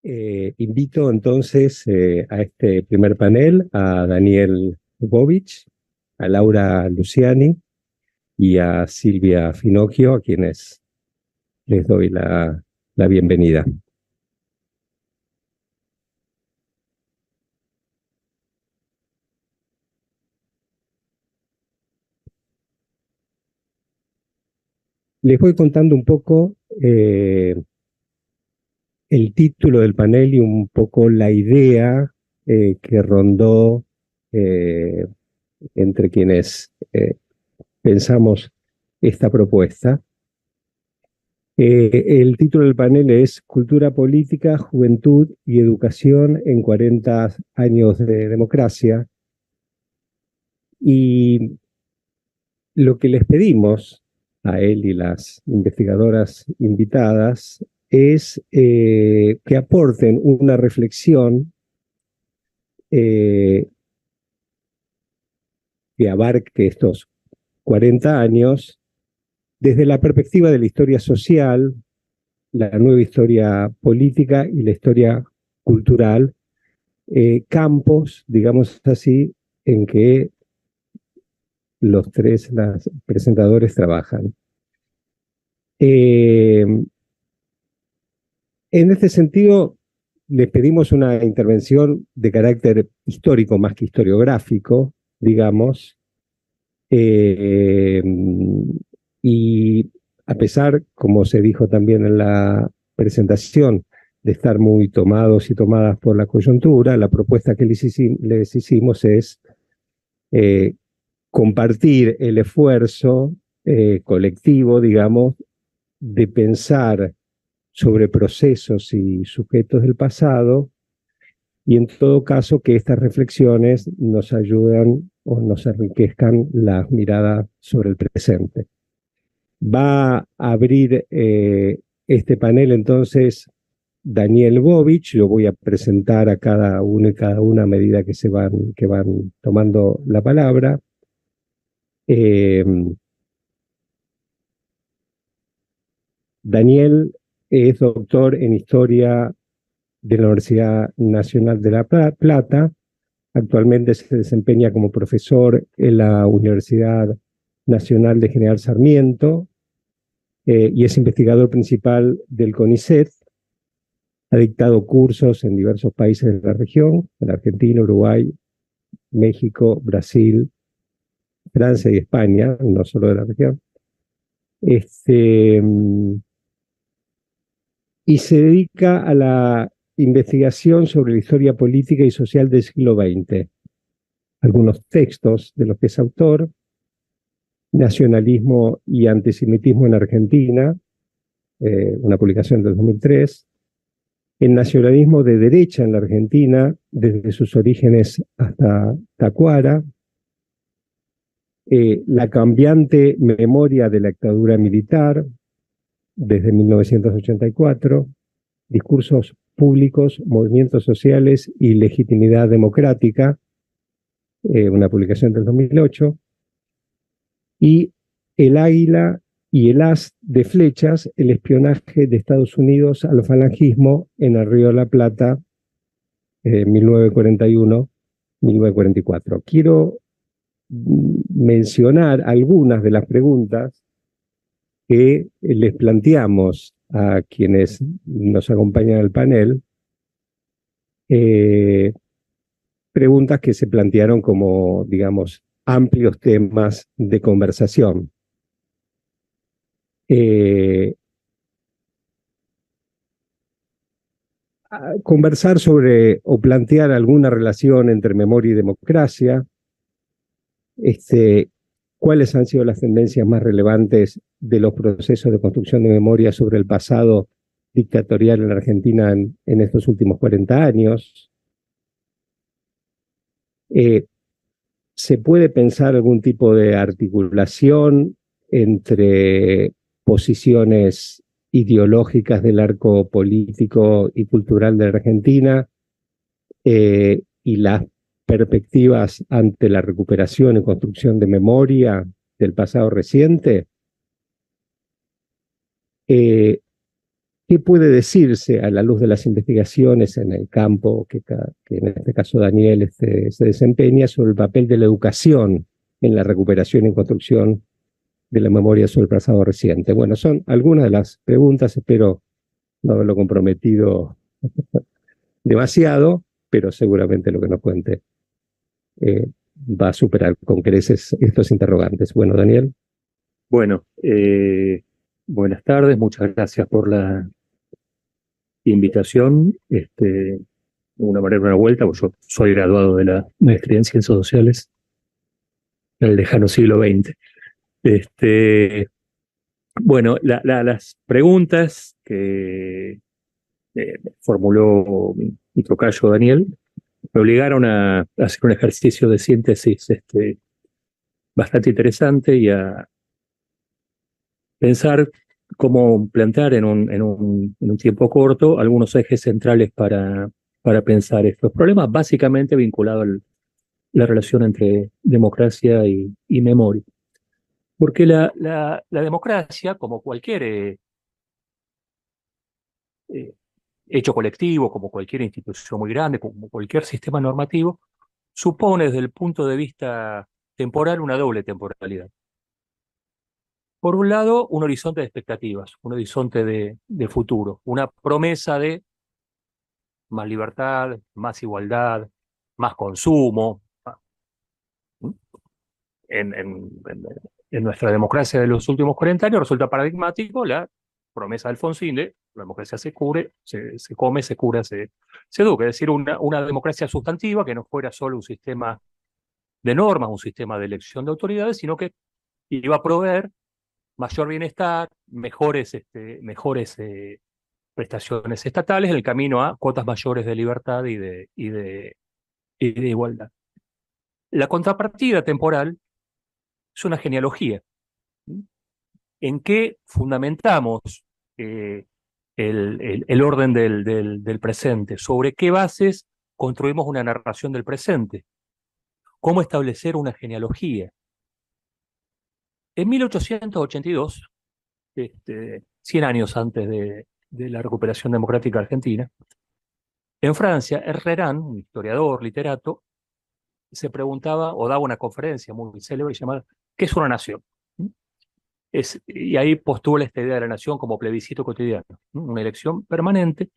Invito entonces a este primer panel a Daniel Bovich, a Laura Luciani y a Silvia Finocchio, a quienes les doy la bienvenida. Les voy contando un poco el título del panel y un poco la idea que rondó eh, entre quienes pensamos esta propuesta. El título del panel es Cultura política, juventud y educación en 40 años de democracia. Y lo que les pedimos a él y las investigadoras invitadas es que aporten una reflexión que abarque estos 40 años desde la perspectiva de la historia social, la nueva historia política y la historia cultural, campos, digamos así, en que los tres presentadores trabajan. En este sentido, les pedimos una intervención de carácter histórico más que historiográfico, digamos, y a pesar, como se dijo también en la presentación, de estar muy tomados y tomadas por la coyuntura, la propuesta que les hicimos es compartir el esfuerzo colectivo, digamos, de pensar sobre procesos y sujetos del pasado, y en todo caso que estas reflexiones nos ayuden o nos enriquezcan la mirada sobre el presente. Va a abrir este panel entonces Daniel Bovich. Lo voy a presentar a cada uno y cada una a medida que van tomando la palabra. Daniel es doctor en Historia de la Universidad Nacional de La Plata. Actualmente se desempeña como profesor en la Universidad Nacional de General Sarmiento y es investigador principal del CONICET. Ha dictado cursos en diversos países de la región, en Argentina, Uruguay, México, Brasil, Francia y España, no solo de la región. Y se dedica a la investigación sobre la historia política y social del siglo XX. Algunos textos de los que es autor: Nacionalismo y antisemitismo en Argentina, una publicación del 2003, El nacionalismo de derecha en la Argentina, desde sus orígenes hasta Tacuara, La cambiante memoria de la dictadura militar, desde 1984, Discursos públicos, movimientos sociales y legitimidad democrática, una publicación del 2008, y El águila y el haz de flechas, el espionaje de Estados Unidos al falangismo en el Río de la Plata, 1941-1944. Quiero mencionar algunas de las preguntas que les planteamos a quienes nos acompañan al panel, preguntas que se plantearon como, digamos, amplios temas de conversación. Conversar sobre o plantear alguna relación entre memoria y democracia, cuáles han sido las tendencias más relevantes de los procesos de construcción de memoria sobre el pasado dictatorial en la Argentina en estos últimos 40 años. ¿Se puede pensar algún tipo de articulación entre posiciones ideológicas del arco político y cultural de la Argentina y las perspectivas ante la recuperación y construcción de memoria del pasado reciente? ¿qué puede decirse a la luz de las investigaciones en el campo que en este caso Daniel se desempeña sobre el papel de la educación en la recuperación y construcción de la memoria sobre el pasado reciente? Bueno, son algunas de las preguntas, espero no haberlo comprometido demasiado, pero seguramente lo que nos cuente eh, va a superar con creces estos interrogantes. Bueno, Daniel. Bueno, buenas tardes, muchas gracias por la invitación. De una manera, una vuelta, pues yo soy graduado de la maestría en Ciencias Sociales en el lejano siglo XX. Este, bueno, las preguntas que formuló mi tocayo Daniel me obligaron a hacer un ejercicio de síntesis bastante interesante y a pensar cómo plantear en un tiempo corto algunos ejes centrales para pensar estos problemas, básicamente vinculados a la relación entre democracia y memoria. Porque la democracia, como cualquier eh, hecho colectivo, como cualquier institución muy grande, como cualquier sistema normativo, supone desde el punto de vista temporal una doble temporalidad. Por un lado, un horizonte de expectativas, un horizonte de futuro, una promesa de más libertad, más igualdad, más consumo. En, en, en nuestra democracia de los últimos 40 años resulta paradigmático la promesa de Alfonsín de la democracia se cubre, se come, se cura, se educa. Es decir, una democracia sustantiva que no fuera solo un sistema de normas, un sistema de elección de autoridades, sino que iba a proveer mayor bienestar, mejores prestaciones estatales en el camino a cuotas mayores de libertad y de igualdad. La contrapartida temporal es una genealogía. ¿En qué fundamentamos eh, el orden del presente? ¿Sobre qué bases construimos una narración del presente? ¿Cómo establecer una genealogía? En 1882, 100 años antes de la recuperación democrática argentina, en Francia, Herrerán, un historiador, literato, se preguntaba o daba una conferencia muy célebre llamada ¿qué es una nación? Y ahí postula esta idea de la nación como plebiscito cotidiano, una elección permanente,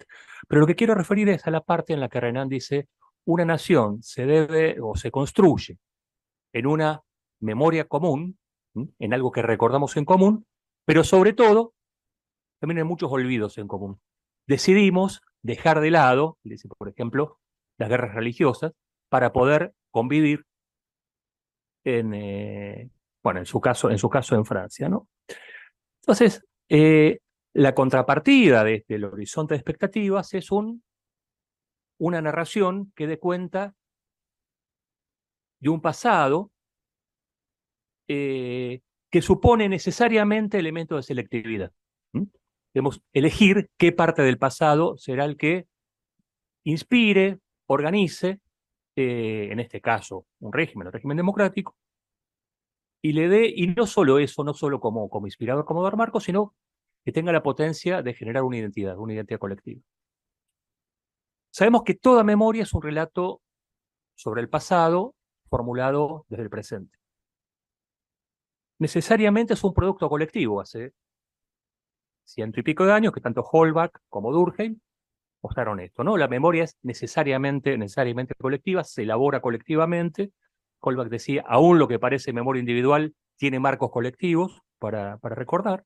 pero lo que quiero referir es a la parte en la que Renan dice una nación se debe o se construye en una memoria común, en algo que recordamos en común, pero sobre todo también en muchos olvidos en común. Decidimos dejar de lado, dice, por ejemplo, las guerras religiosas para poder convivir en, bueno, en su caso en Francia, ¿no? Entonces, la contrapartida de este, el horizonte de expectativas es una narración que dé cuenta de un pasado que supone necesariamente elementos de selectividad. Debemos elegir qué parte del pasado será el que inspire, organice, en este caso, un régimen democrático, y le dé, y no solo eso, no solo como inspirador, como dar marco, sino que tenga la potencia de generar una identidad colectiva. Sabemos que toda memoria es un relato sobre el pasado formulado desde el presente. Necesariamente es un producto colectivo. Hace 100 y pico de años que tanto Holbach como Durkheim mostraron esto, ¿no? La memoria es necesariamente colectiva, se elabora colectivamente. Holbach decía, aún lo que parece memoria individual tiene marcos colectivos para recordar.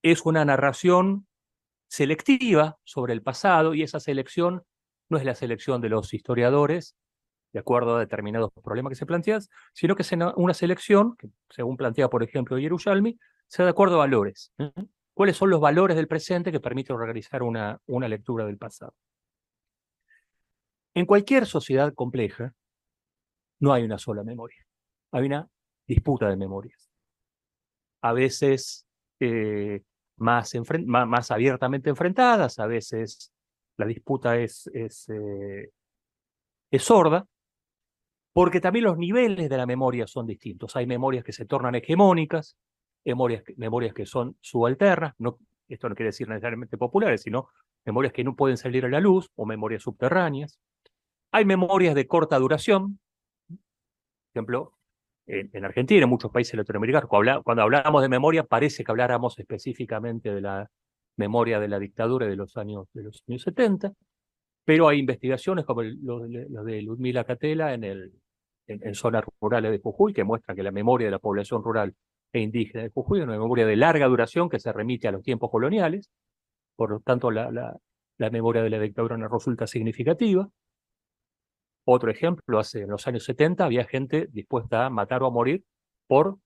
Es una narración selectiva sobre el pasado y esa selección no es la selección de los historiadores de acuerdo a determinados problemas que se plantean, sino que es una selección, que según plantea, por ejemplo, Yerushalmi, sea de acuerdo a valores. ¿Cuáles son los valores del presente que permiten organizar una lectura del pasado? En cualquier sociedad compleja no hay una sola memoria, hay una disputa de memorias. A veces más abiertamente enfrentadas, a veces la disputa es sorda, porque también los niveles de la memoria son distintos. Hay memorias que se tornan hegemónicas, memorias que son subalternas, no, esto no quiere decir necesariamente populares, sino memorias que no pueden salir a la luz, o memorias subterráneas. Hay memorias de corta duración, por ejemplo, en Argentina, en muchos países latinoamericanos, cuando hablábamos de memoria, parece que habláramos específicamente de la memoria de la dictadura de los años 70, pero hay investigaciones como lo de Ludmila Catela en zonas rurales de Jujuy, que muestran que la memoria de la población rural e indígena de Jujuy es una memoria de larga duración que se remite a los tiempos coloniales, por lo tanto la memoria de la dictadura no resulta significativa. Otro ejemplo, en los años 70 había gente dispuesta a matar o a morir por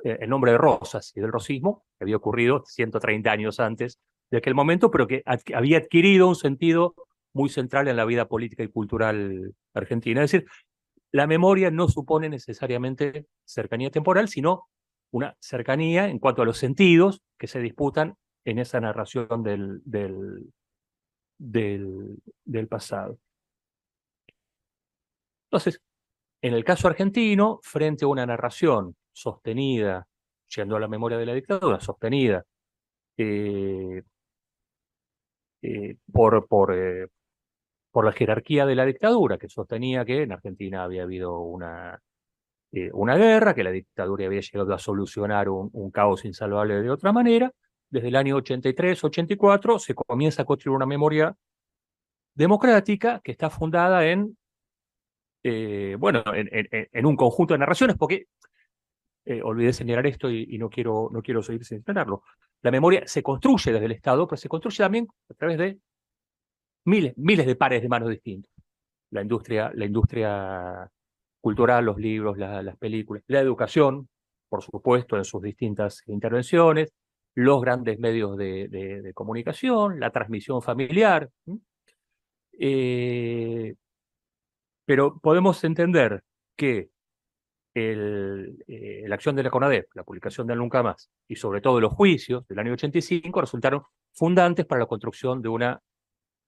el nombre de Rosas y del rosismo, que había ocurrido 130 años antes de aquel momento, pero que había adquirido un sentido muy central en la vida política y cultural argentina. Es decir, la memoria no supone necesariamente cercanía temporal, sino una cercanía en cuanto a los sentidos que se disputan en esa narración del pasado. Entonces, en el caso argentino, frente a una narración sostenida, yendo a la memoria de la dictadura, sostenida eh, por la jerarquía de la dictadura, que sostenía que en Argentina había habido una guerra, que la dictadura había llegado a solucionar un caos insalvable de otra manera. Desde el año 83-84 se comienza a construir una memoria democrática que está fundada en un conjunto de narraciones, porque olvidé señalar esto y no quiero seguir sin señalarlo. La memoria se construye desde el Estado, pero se construye también a través de miles de pares de manos distintos. La industria cultural, los libros, las películas, la educación, por supuesto, en sus distintas intervenciones, los grandes medios de comunicación, la transmisión familiar. Pero podemos entender que la acción de la CONADEP, la publicación del Nunca Más, y sobre todo los juicios del año 85 resultaron fundantes para la construcción de una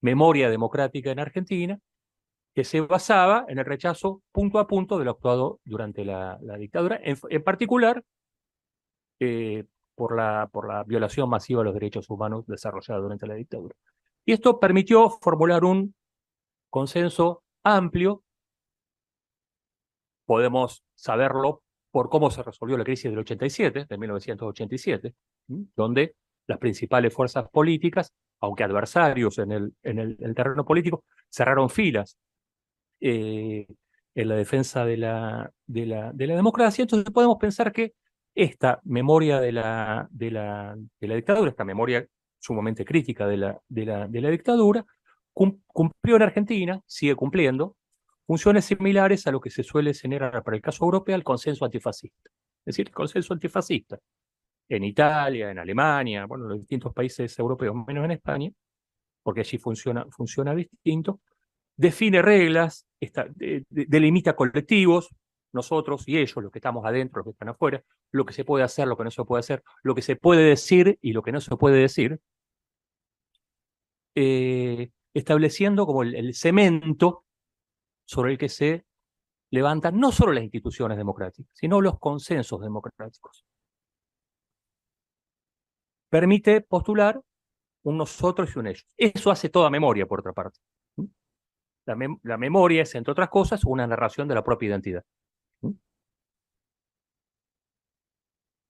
memoria democrática en Argentina que se basaba en el rechazo punto a punto de lo actuado durante la dictadura, en particular por la violación masiva de los derechos humanos desarrollada durante la dictadura. Y esto permitió formular un consenso amplio. Podemos saberlo por cómo se resolvió la crisis del 87, de 1987, donde las principales fuerzas políticas, aunque adversarios en el terreno político, cerraron filas en la defensa de la democracia. Entonces podemos pensar que esta memoria de la dictadura, esta memoria sumamente crítica de la dictadura, cumplió en Argentina, sigue cumpliendo, funciones similares a lo que se suele señalar para el caso europeo, el consenso antifascista. Es decir, el consenso antifascista en Italia, en Alemania, bueno, en los distintos países europeos, menos en España, porque allí funciona distinto, define reglas, delimita colectivos, nosotros y ellos, los que estamos adentro, los que están afuera, lo que se puede hacer, lo que no se puede hacer, lo que se puede decir y lo que no se puede decir, estableciendo como el cemento sobre el que se levantan no solo las instituciones democráticas, sino los consensos democráticos. Permite postular un nosotros y un ellos. Eso hace toda memoria, por otra parte. La memoria es, entre otras cosas, una narración de la propia identidad.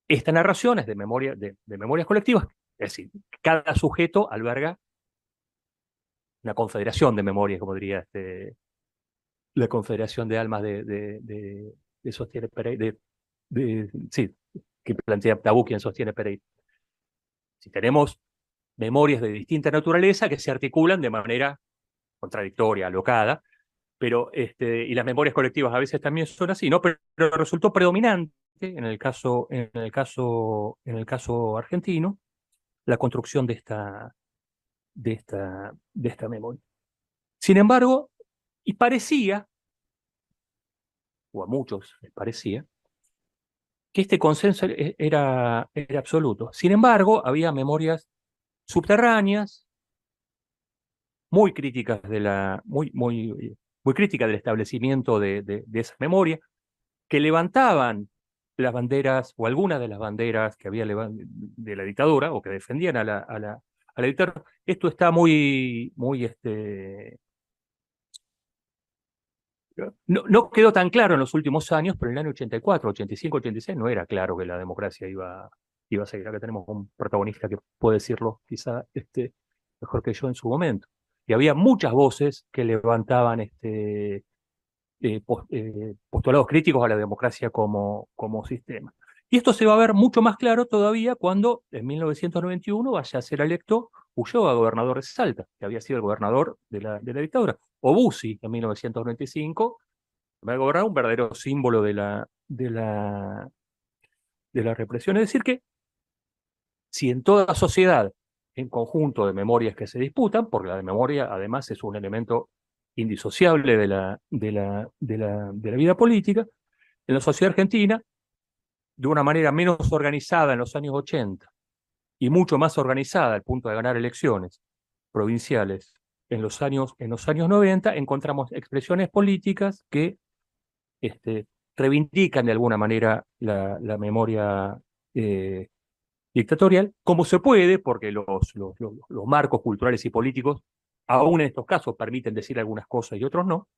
Esta narración es de memorias colectivas, es decir, cada sujeto alberga una confederación de memorias, como diría la Confederación de Almas de Sostiene Pereira, sí, que plantea Tabú, quien sostiene Pereira. Si tenemos memorias de distinta naturaleza que se articulan de manera contradictoria, alocada, y las memorias colectivas a veces también son así, ¿no? Pero resultó predominante en el caso argentino la construcción de esta memoria. Sin embargo, y parecía, o a muchos les parecía, que este consenso era absoluto. Sin embargo, había memorias subterráneas, muy críticas muy críticas del establecimiento de esa memoria, que levantaban las banderas, o algunas de las banderas que había de la dictadura, o que defendían a la dictadura. Esto está muy, no quedó tan claro en los últimos años, pero en el año 84, 85, 86 no era claro que la democracia iba a seguir. Acá tenemos un protagonista que puede decirlo quizá mejor que yo en su momento. Y había muchas voces que levantaban postulados críticos a la democracia como sistema. Y esto se va a ver mucho más claro todavía cuando en 1991 vaya a ser electo Ulloa, gobernador de Salta, que había sido el gobernador de la dictadura, o Bussi en 1995, va a gobernar un verdadero símbolo de la represión. Es decir, que si en toda sociedad, en conjunto de memorias que se disputan, porque la memoria además es un elemento indisociable de la vida política, en la sociedad argentina, de una manera menos organizada en los años 80 y mucho más organizada al punto de ganar elecciones provinciales en los años 90, encontramos expresiones políticas que reivindican de alguna manera la memoria eh, dictatorial, como se puede, porque los marcos culturales y políticos, aún en estos casos, permiten decir algunas cosas y otros no,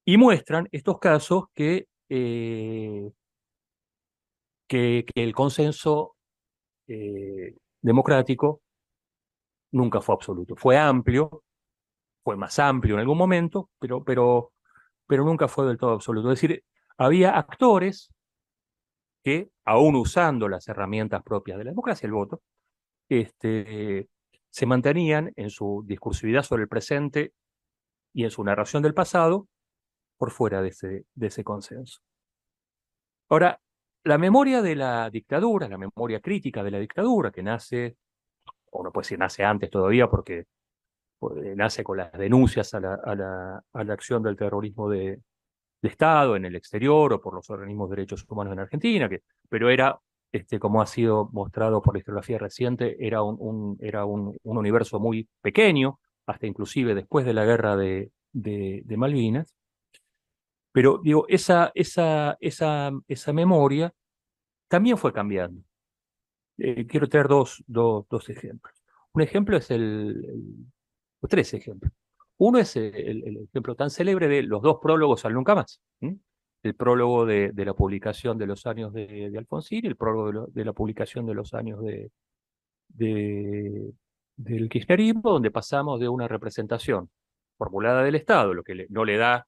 y muestran estos casos que el consenso democrático nunca fue absoluto. Fue amplio, fue más amplio en algún momento, pero nunca fue del todo absoluto. Es decir, había actores que, aún usando las herramientas propias de la democracia, el voto, se mantenían en su discursividad sobre el presente y en su narración del pasado por fuera de ese consenso. Ahora, la memoria de la dictadura, la memoria crítica de la dictadura, que nace, o no puede decir nace antes todavía, porque nace con las denuncias a la acción del terrorismo de Estado en el exterior o por los organismos de derechos humanos en Argentina, pero era, como ha sido mostrado por la historiografía reciente, era un universo muy pequeño, hasta inclusive después de la guerra de Malvinas. Pero digo, esa memoria también fue cambiando. Quiero traer dos ejemplos. Un ejemplo es o tres ejemplos. Uno es el ejemplo tan célebre de los dos prólogos al Nunca Más. El prólogo de la publicación de los años de Alfonsín y el prólogo de la publicación de los años de- del kirchnerismo, donde pasamos de una representación formulada del Estado, lo que no le da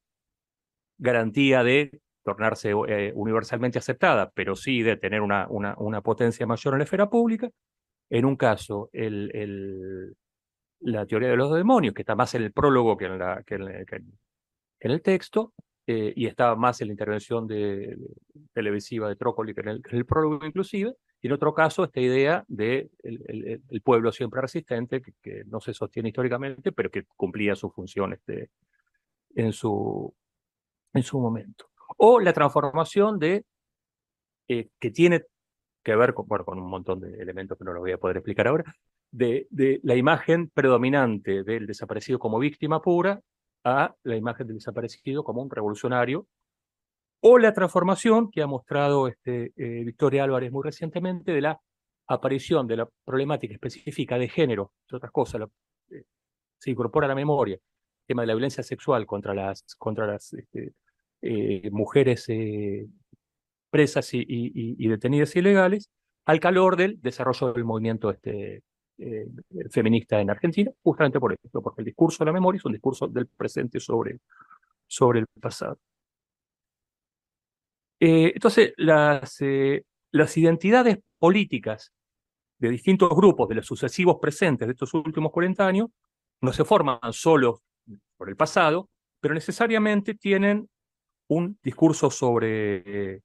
garantía de tornarse universalmente aceptada, pero sí de tener una potencia mayor en la esfera pública. En un caso, la teoría de los demonios, que está más en el prólogo que en el texto, y está más en la intervención televisiva de Trócoli que en el prólogo inclusive, y en otro caso esta idea de el pueblo siempre resistente, que no se sostiene históricamente, pero que cumplía su función en su, en su momento. O la transformación que tiene que ver bueno, con un montón de elementos que no lo voy a poder explicar ahora, de la imagen predominante del desaparecido como víctima pura a la imagen del desaparecido como un revolucionario, o la transformación que ha mostrado Victoria Álvarez muy recientemente de la aparición de la problemática específica de género, entre otras cosas, se incorpora a la memoria el tema de la violencia sexual contra las mujeres presas y detenidas ilegales, al calor del desarrollo del movimiento feminista en Argentina, justamente por esto, porque el discurso de la memoria es un discurso del presente sobre el pasado. Entonces, las identidades políticas de distintos grupos de los sucesivos presentes de estos últimos 40 años no se forman solo por el pasado, pero necesariamente tienen un discurso sobre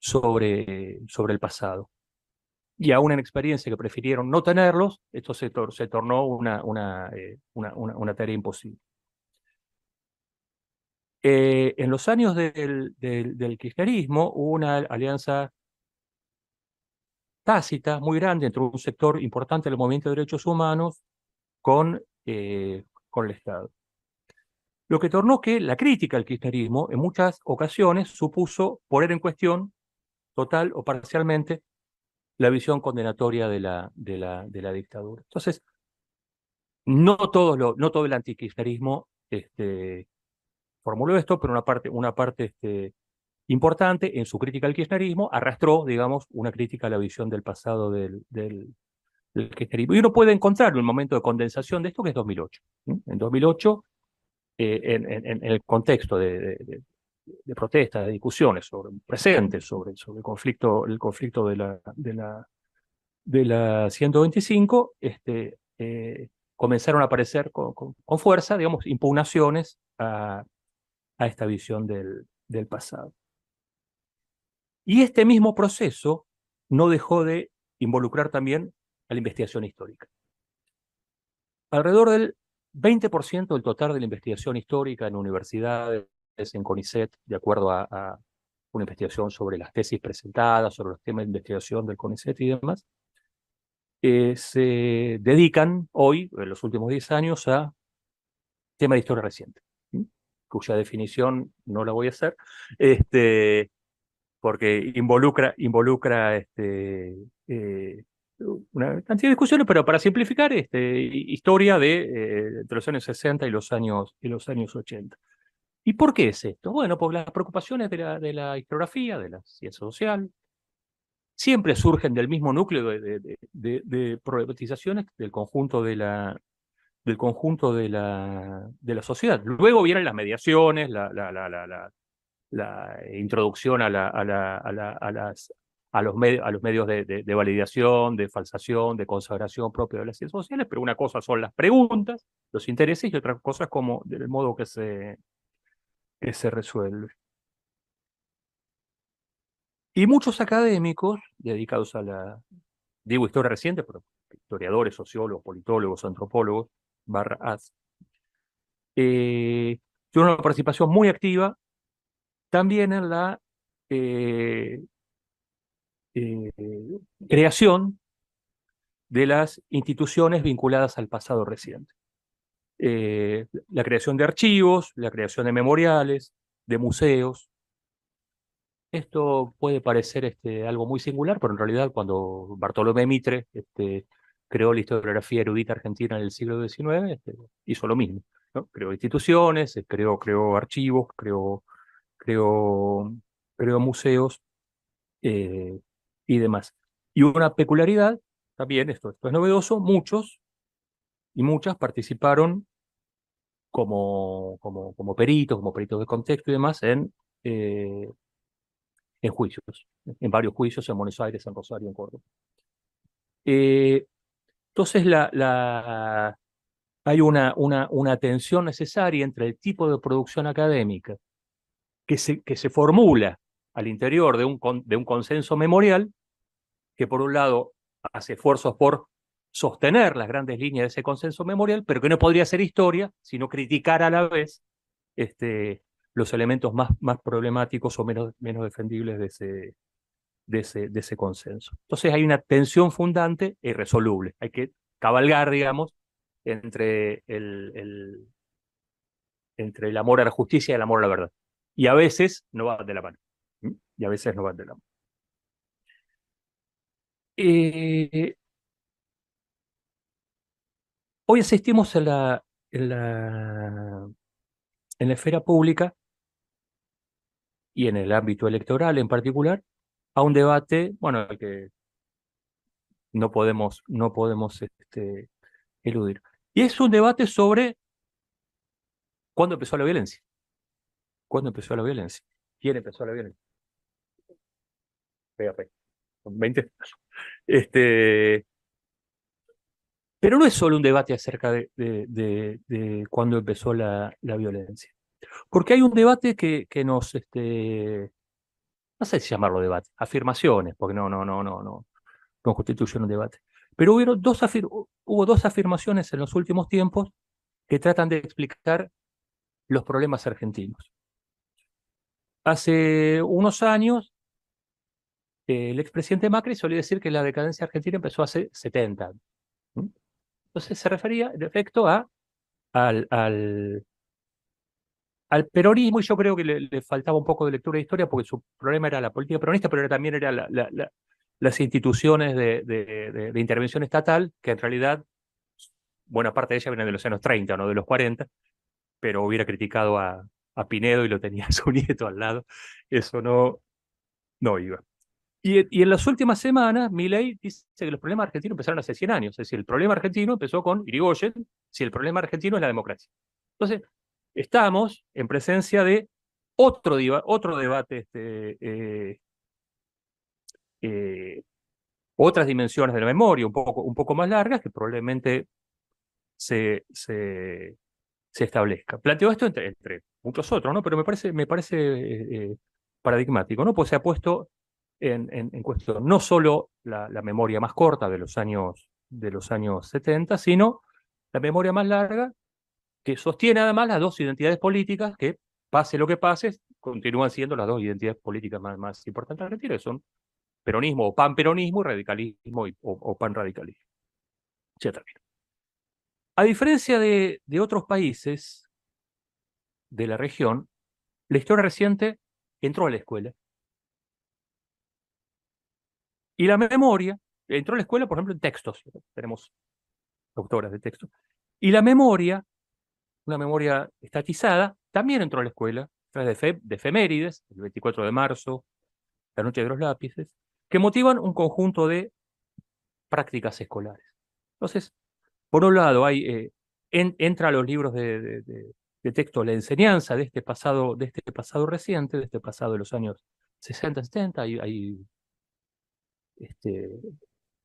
el pasado. Y aún en experiencia que prefirieron no tenerlos, esto se tornó una tarea imposible. En los años del kirchnerismo hubo una alianza tácita muy grande entre un sector importante del movimiento de derechos humanos con el Estado. Lo que tornó que la crítica al kirchnerismo en muchas ocasiones supuso poner en cuestión, total o parcialmente, la visión condenatoria de la dictadura. Entonces, no todo el antikirchnerismo formuló esto, pero una parte importante en su crítica al kirchnerismo arrastró, digamos, una crítica a la visión del pasado del kirchnerismo. Y uno puede encontrar un momento de condensación de esto que es 2008. En 2008, en el contexto de protestas, de discusiones sobre presentes, sobre el conflicto de la 125, comenzaron a aparecer con fuerza, digamos, impugnaciones a esta visión del pasado. Y este mismo proceso no dejó de involucrar también a la investigación histórica. Alrededor del 20% del total de la investigación histórica en universidades, en CONICET, de acuerdo a una investigación sobre las tesis presentadas, sobre los temas de investigación del CONICET y demás, se dedican hoy, en los últimos 10 años, a temas de historia reciente, cuya definición no la voy a hacer, porque involucra una cantidad de discusiones, pero para simplificar, historia de los años 60 y los años 80. ¿Y por qué es esto? Bueno, por las preocupaciones de la historiografía, de la ciencia social, siempre surgen del mismo núcleo de problematizaciones del conjunto de la sociedad. Luego vienen las mediaciones, la introducción a los medios de validación, de falsación, de consagración propia de las ciencias sociales, pero una cosa son las preguntas, los intereses, y otra cosa es como del modo que se resuelve. Y muchos académicos dedicados digo historia reciente, pero historiadores, sociólogos, politólogos, antropólogos, /as, tuvieron una participación muy activa también en la eh, eh, creación de las instituciones vinculadas al pasado reciente. La creación de archivos, la creación de memoriales, de museos. Esto puede parecer algo muy singular, pero en realidad cuando Bartolomé Mitre creó la historiografía erudita argentina en el siglo XIX, hizo lo mismo, ¿no? Creó instituciones, creó archivos, creó museos, y demás. Y una peculiaridad, también esto es novedoso, muchos y muchas participaron como peritos de contexto y demás en juicios, en varios juicios en Buenos Aires, en Rosario, en Córdoba. Entonces hay una tensión necesaria entre el tipo de producción académica que se formula al interior de un consenso memorial, que por un lado hace esfuerzos por sostener las grandes líneas de ese consenso memorial, pero que no podría ser historia, sino criticar a la vez los elementos más problemáticos o menos defendibles de ese consenso. Entonces hay una tensión fundante e irresoluble. Hay que cabalgar, digamos, entre el amor a la justicia y el amor a la verdad. Y a veces no van de la mano. Y a veces no van de la mano. Hoy asistimos en la esfera pública y en el ámbito electoral en particular a un debate, bueno, al que no podemos eludir. Y es un debate sobre cuándo empezó la violencia. ¿Cuándo empezó la violencia? ¿Quién empezó la violencia? Pega, pega. Con 20. Pero no es solo un debate acerca de cuándo empezó la violencia. Porque hay un debate que nos, no sé si llamarlo debate, afirmaciones, porque no constituyen un debate. Pero hubo dos afirmaciones en los últimos tiempos que tratan de explicar los problemas argentinos. Hace unos años, el expresidente Macri solía decir que la decadencia argentina empezó hace 70 años. Entonces se refería, en efecto, al al peronismo, y yo creo que le faltaba un poco de lectura de historia, porque su problema era la política peronista, pero también era las instituciones de intervención estatal, que en realidad buena parte de ellas vienen de los años 30, no de los 40, pero hubiera criticado a Pinedo y lo tenía a su nieto al lado. Eso no iba. Y en las últimas semanas, Milei dice que los problemas argentinos empezaron hace 100 años. Es decir, el problema argentino empezó con Irigoyen, si el problema argentino es la democracia. Entonces, estamos en presencia de otro debate, eh, otras dimensiones de la memoria, un poco más largas, que probablemente se establezca. Planteo esto entre muchos otros, ¿no? Pero me parece paradigmático, ¿no? Pues se ha puesto en cuestión no solo la memoria más corta de los años 70, sino la memoria más larga que sostiene además las dos identidades políticas que, pase lo que pase, continúan siendo las dos identidades políticas más importantes de Argentina, que son peronismo o panperonismo y radicalismo o panradicalismo. Ya termino. A diferencia de otros países de la región, la historia reciente entró a la escuela. Y la memoria entró a la escuela, por ejemplo, en textos. Tenemos autoras de textos. Y la memoria, una memoria estatizada, también entró a la escuela, a través de efemérides, el 24 de marzo, la noche de los lápices, que motivan un conjunto de prácticas escolares. Entonces, por un lado, entra a los libros de texto la enseñanza de este pasado reciente, de este pasado de los años 60, 70. Este,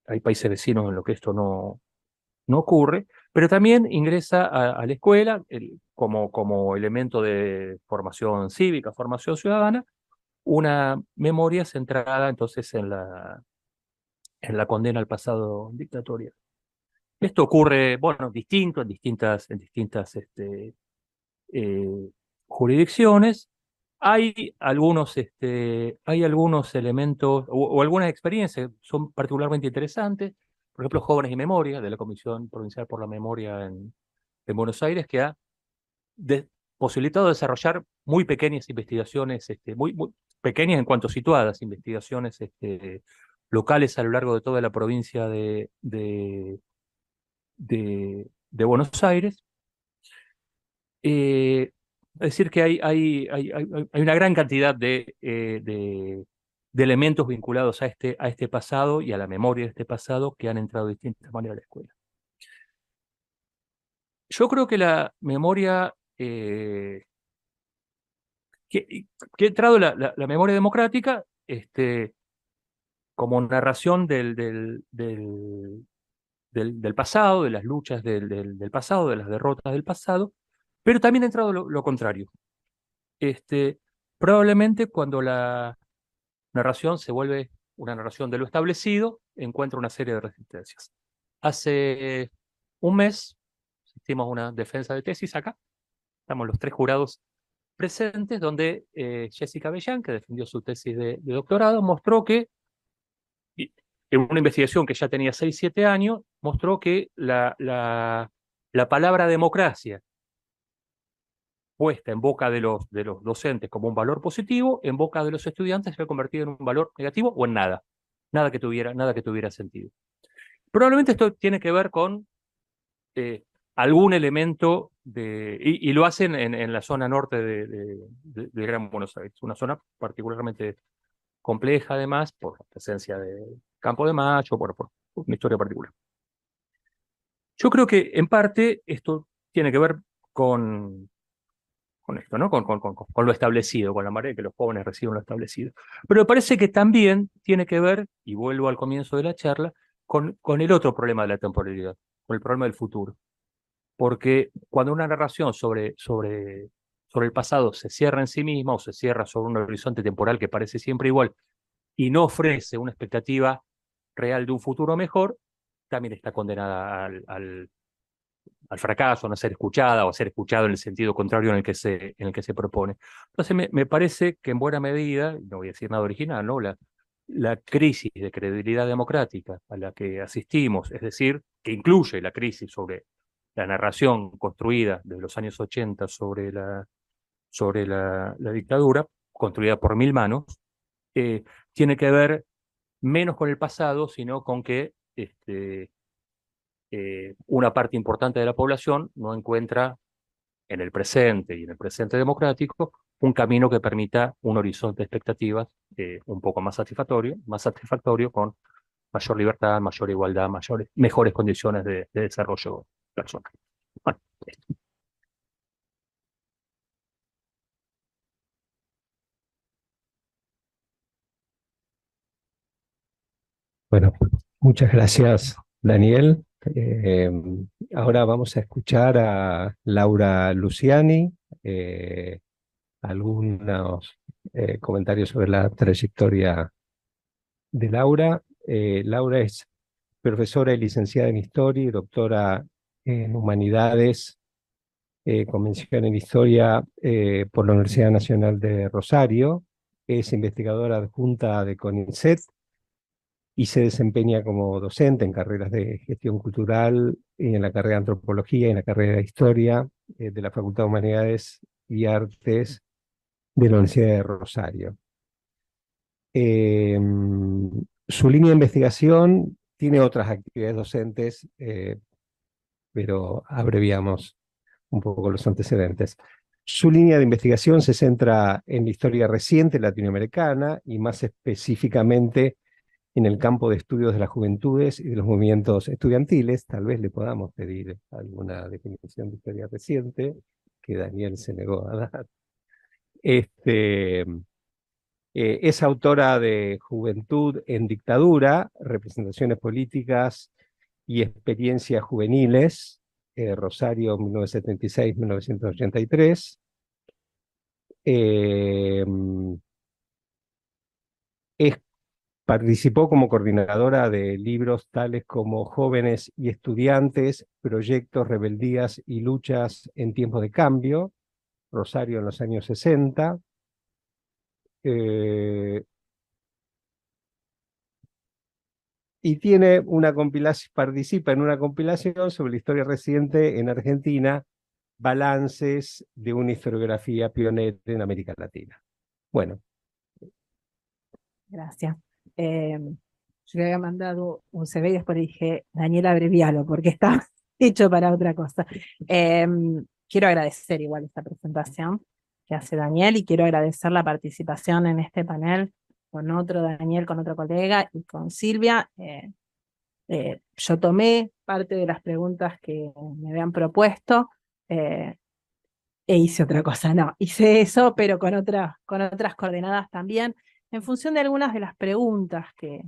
hay países vecinos en los que esto no ocurre, pero también ingresa a la escuela como elemento de formación cívica, formación ciudadana, una memoria centrada entonces en la condena al pasado dictatorial. Esto ocurre, bueno, distinto en distintas jurisdicciones. Hay algunos elementos o algunas experiencias que son particularmente interesantes. Por ejemplo, Jóvenes y Memoria, de la Comisión Provincial por la Memoria en Buenos Aires, que ha posibilitado desarrollar muy pequeñas investigaciones, muy pequeñas en cuanto situadas, investigaciones locales a lo largo de toda la provincia de Buenos Aires. Es decir, que hay una gran cantidad de elementos vinculados a este pasado y a la memoria de este pasado que han entrado de distintas maneras a la escuela. Yo creo que la memoria, que ha entrado la memoria democrática como narración del pasado, de las luchas del pasado, de las derrotas del pasado, pero también ha entrado lo contrario. Probablemente cuando la narración se vuelve una narración de lo establecido, encuentra una serie de resistencias. Hace un mes hicimos una defensa de tesis acá, estamos los tres jurados presentes, donde Jessica Bellán, que defendió su tesis de doctorado, mostró que, en una investigación que ya tenía 6, 7 años, mostró que la palabra democracia, puesta en boca de los docentes como un valor positivo, en boca de los estudiantes se ha convertido en un valor negativo o en nada que tuviera sentido. Probablemente esto tiene que ver con algún elemento y lo hacen en la zona norte de Gran Buenos Aires, una zona particularmente compleja además por la presencia de Campo de Mayo, por una historia particular. Yo creo que en parte esto tiene que ver con esto, ¿no? Con lo establecido, con la manera de que los jóvenes reciben lo establecido. Pero me parece que también tiene que ver, y vuelvo al comienzo de la charla, con el otro problema de la temporalidad, con el problema del futuro. Porque cuando una narración sobre el pasado se cierra en sí misma o se cierra sobre un horizonte temporal que parece siempre igual y no ofrece una expectativa real de un futuro mejor, también está condenada al fracaso, a no ser escuchada o a ser escuchado en el sentido contrario en el que se propone. Entonces me parece que en buena medida, no voy a decir nada original, ¿no? La crisis de credibilidad democrática a la que asistimos, es decir, que incluye la crisis sobre la narración construida de los años 80 sobre sobre la dictadura, construida por mil manos, tiene que ver menos con el pasado, sino con que una parte importante de la población no encuentra en el presente y en el presente democrático un camino que permita un horizonte de expectativas un poco más satisfactorio con mayor libertad, mayor igualdad, mejores condiciones de desarrollo personal. Bueno, Bueno, muchas gracias, Daniel. Eh, Ahora vamos a escuchar a Laura Luciani, eh, algunos comentarios sobre la trayectoria de Laura. Laura es profesora y licenciada en Historia y doctora en Humanidades, con mención en Historia por la Universidad Nacional de Rosario. Es investigadora adjunta de CONICET y se desempeña como docente en carreras de gestión cultural, y en la carrera de antropología y en la carrera de historia de la Facultad de Humanidades y Artes de la Universidad de Rosario. Eh, Su línea de investigación tiene otras actividades docentes, pero abreviamos un poco los antecedentes. Su línea de investigación se centra en la historia reciente latinoamericana y más específicamente en el campo de estudios de las juventudes y de los movimientos estudiantiles. Tal vez le podamos pedir alguna definición de historia reciente, que Daniel se negó a dar. Es autora de Juventud en Dictadura, Representaciones Políticas y Experiencias Juveniles, Rosario 1976-1983. Eh, es Participó como coordinadora de libros tales como Jóvenes y Estudiantes, Proyectos, Rebeldías y Luchas en Tiempos de Cambio, Rosario en los años 60. eh, y tiene una compilación, participa en una compilación sobre la historia reciente en Argentina, Balances de una historiografía pionera en América Latina. Bueno, Gracias. Yo le había mandado un CV y después le dije, Daniela, abrevialo, porque está hecho para otra cosa. Quiero agradecer igual esta presentación que hace Daniel y quiero agradecer la participación en este panel con otro Daniel, con otro colega y con Silvia. Yo tomé parte de las preguntas que me habían propuesto e hice otra cosa. No, hice eso, pero con otras coordenadas también, en función de algunas de las preguntas que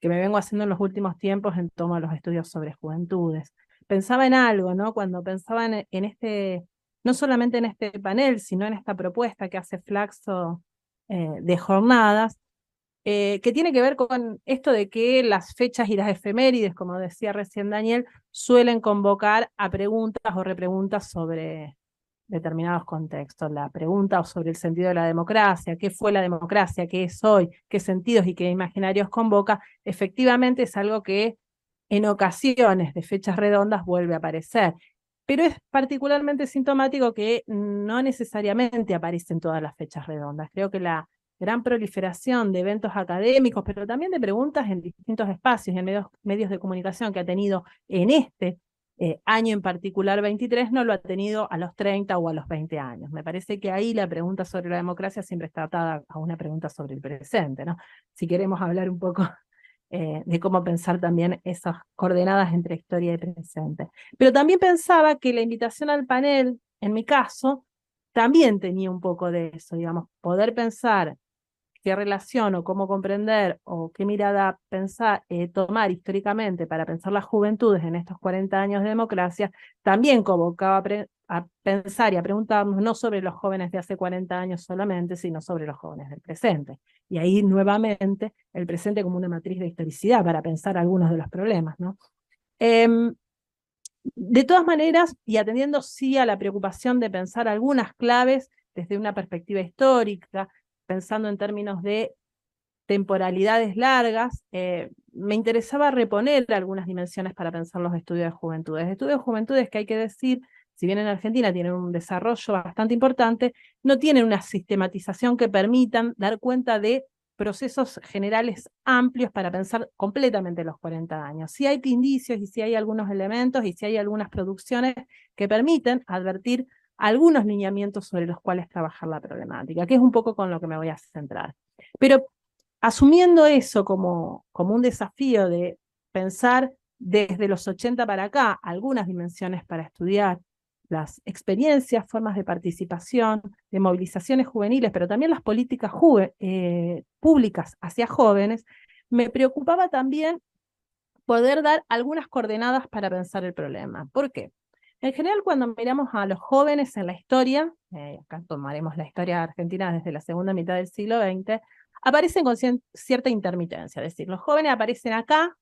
me vengo haciendo en los últimos tiempos en torno a los estudios sobre juventudes. Pensaba en algo, ¿no? Cuando pensaba en este, no solamente en este panel, sino en esta propuesta que hace Flaxo de jornadas, que tiene que ver con esto de que las fechas y las efemérides, como decía recién Daniel, suelen convocar a preguntas o repreguntas sobre determinados contextos. La pregunta sobre el sentido de la democracia, qué fue la democracia, qué es hoy, qué sentidos y qué imaginarios convoca, efectivamente es algo que en ocasiones de fechas redondas vuelve a aparecer. Pero es particularmente sintomático que no necesariamente aparece en todas las fechas redondas. Creo que la gran proliferación de eventos académicos, pero también de preguntas en distintos espacios y en medios de comunicación que ha tenido en este año en particular 23, no lo ha tenido a los 30 o a los 20 años. Me parece que ahí la pregunta sobre la democracia siempre está atada a una pregunta sobre el presente, ¿no? Si queremos hablar un poco de cómo pensar también esas coordenadas entre historia y presente. Pero también pensaba que la invitación al panel, en mi caso, también tenía un poco de eso, digamos, poder pensar qué relación o cómo comprender o qué mirada pensar, tomar históricamente para pensar las juventudes en estos 40 años de democracia, también convocaba a pensar y a preguntarnos no sobre los jóvenes de hace 40 años solamente, sino sobre los jóvenes del presente. Y ahí nuevamente el presente como una matriz de historicidad para pensar algunos de los problemas, ¿no? De todas maneras, y atendiendo sí a la preocupación de pensar algunas claves desde una perspectiva histórica, pensando en términos de temporalidades largas, me interesaba reponer algunas dimensiones para pensar los estudios de juventudes. Estudios de juventudes que hay que decir si bien en Argentina tienen un desarrollo bastante importante, no tienen una sistematización que permitan dar cuenta de procesos generales amplios para pensar completamente los 40 años. Sí hay indicios y sí hay algunos elementos y sí hay algunas producciones que permiten advertir algunos lineamientos sobre los cuales trabajar la problemática, que es un poco con lo que me voy a centrar. Pero asumiendo eso como un desafío de pensar desde los 80 para acá algunas dimensiones para estudiar las experiencias, formas de participación, de movilizaciones juveniles, pero también las políticas públicas hacia jóvenes, me preocupaba también poder dar algunas coordenadas para pensar el problema. ¿Por qué? En general, cuando miramos a los jóvenes en la historia, acá tomaremos la historia argentina desde la segunda mitad del siglo XX, aparecen con cierta intermitencia, es decir, los jóvenes aparecen acá,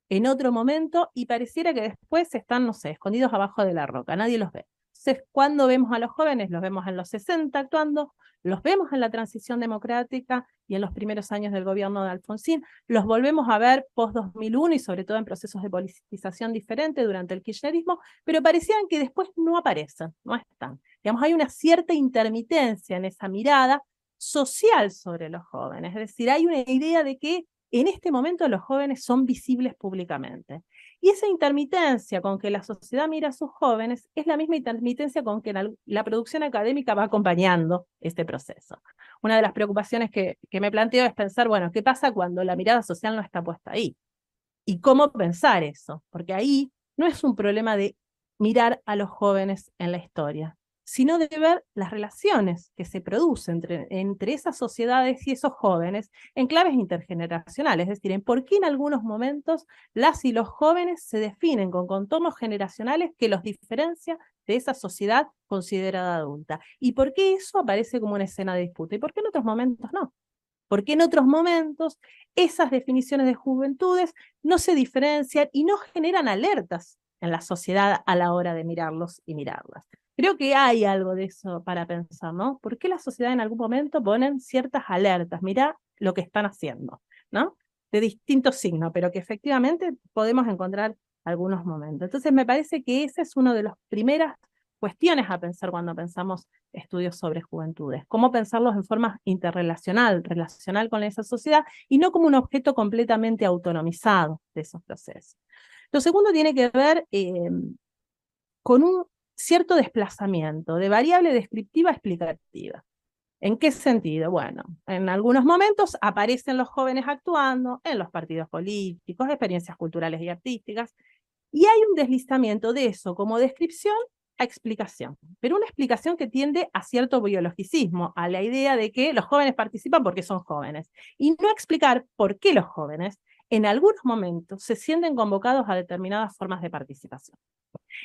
en otro momento, y pareciera que después están, no sé, escondidos abajo de la roca, nadie los ve. Entonces, ¿cuándo vemos a los jóvenes? Los vemos en los 60 actuando, los vemos en la transición democrática y en los primeros años del gobierno de Alfonsín, los volvemos a ver post-2001 y sobre todo en procesos de politización diferente durante el kirchnerismo, pero parecían que después no aparecen, no están. Digamos, hay una cierta intermitencia en esa mirada social sobre los jóvenes, es decir, hay una idea de que en este momento los jóvenes son visibles públicamente. Y esa intermitencia con que la sociedad mira a sus jóvenes es la misma intermitencia con que la producción académica va acompañando este proceso. Una de las preocupaciones que me planteo es pensar, bueno, ¿qué pasa cuando la mirada social no está puesta ahí? ¿Y cómo pensar eso? Porque ahí no es un problema de mirar a los jóvenes en la historia, sino de ver las relaciones que se producen entre esas sociedades y esos jóvenes en claves intergeneracionales, es decir, en por qué en algunos momentos las y los jóvenes se definen con contornos generacionales que los diferencia de esa sociedad considerada adulta, y por qué eso aparece como una escena de disputa, y por qué en otros momentos no. Porque en otros momentos esas definiciones de juventudes no se diferencian y no generan alertas en la sociedad a la hora de mirarlos y mirarlas. Creo que hay algo de eso para pensar, ¿no? ¿Por qué la sociedad en algún momento ponen ciertas alertas? Mirá lo que están haciendo, ¿no? De distintos signos, pero que efectivamente podemos encontrar algunos momentos. Entonces me parece que ese es uno de los primeras cuestiones a pensar cuando pensamos estudios sobre juventudes, cómo pensarlos en forma interrelacional, relacional con esa sociedad, y no como un objeto completamente autonomizado de esos procesos. Lo segundo tiene que ver con un cierto desplazamiento de variable descriptiva a explicativa. ¿En qué sentido? Bueno, en algunos momentos aparecen los jóvenes actuando en los partidos políticos, experiencias culturales y artísticas, y hay un deslizamiento de eso como descripción a explicación, pero una explicación que tiende a cierto biologicismo, a la idea de que los jóvenes participan porque son jóvenes, y no explicar por qué los jóvenes en algunos momentos se sienten convocados a determinadas formas de participación.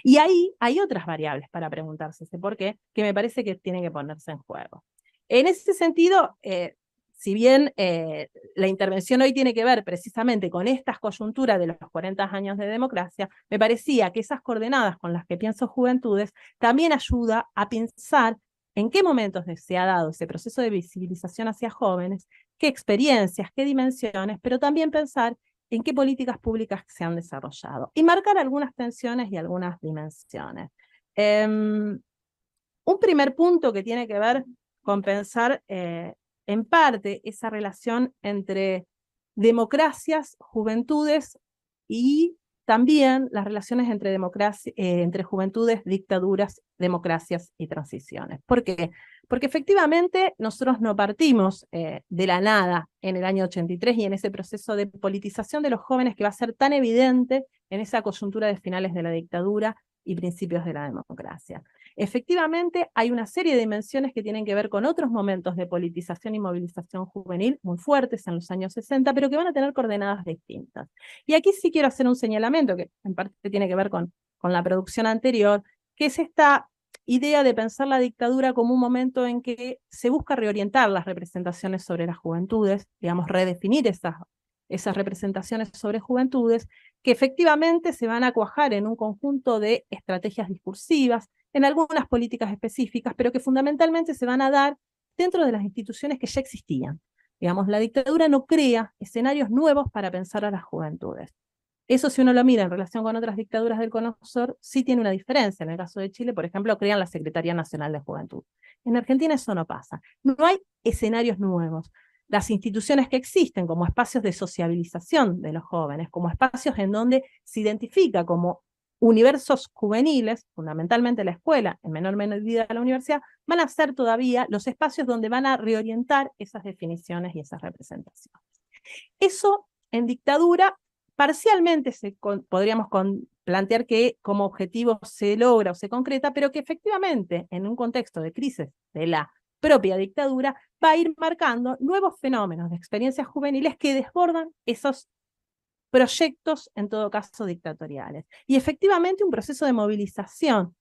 Y ahí hay otras variables para preguntarse ese por qué, que me parece que tienen que ponerse en juego. En ese sentido, si bien la intervención hoy tiene que ver precisamente con estas coyunturas de los 40 años de democracia, me parecía que esas coordenadas con las que pienso juventudes también ayuda a pensar en qué momentos se ha dado ese proceso de visibilización hacia jóvenes, qué experiencias, qué dimensiones, pero también pensar en qué políticas públicas se han desarrollado y marcar algunas tensiones y algunas dimensiones. Un primer punto que tiene que ver con pensar en parte esa relación entre democracias, juventudes y también las relaciones entre juventudes, dictaduras, democracias y transiciones. ¿Por qué? Porque efectivamente nosotros no partimos de la nada en el año 83 y en ese proceso de politización de los jóvenes que va a ser tan evidente en esa coyuntura de finales de la dictadura y principios de la democracia. Efectivamente, hay una serie de dimensiones que tienen que ver con otros momentos de politización y movilización juvenil muy fuertes en los años 60, pero que van a tener coordenadas distintas. Y aquí sí quiero hacer un señalamiento que en parte tiene que ver con la producción anterior, que es esta idea de pensar la dictadura como un momento en que se busca reorientar las representaciones sobre las juventudes, digamos, redefinir esas representaciones sobre juventudes, que efectivamente se van a cuajar en un conjunto de estrategias discursivas, en algunas políticas específicas, pero que fundamentalmente se van a dar dentro de las instituciones que ya existían. Digamos, la dictadura no crea escenarios nuevos para pensar a las juventudes. Eso, si uno lo mira en relación con otras dictaduras del Cono Sur, sí tiene una diferencia. En el caso de Chile, por ejemplo, crean la Secretaría Nacional de Juventud. En Argentina eso no pasa. No hay escenarios nuevos. Las instituciones que existen como espacios de sociabilización de los jóvenes, como espacios en donde se identifica como universos juveniles, fundamentalmente la escuela, en menor medida la universidad, van a ser todavía los espacios donde van a reorientar esas definiciones y esas representaciones. Eso en dictadura parcialmente podríamos plantear que como objetivo se logra o se concreta, pero que efectivamente en un contexto de crisis de la propia dictadura va a ir marcando nuevos fenómenos de experiencias juveniles que desbordan esos proyectos, en todo caso, dictatoriales. Y efectivamente un proceso de movilización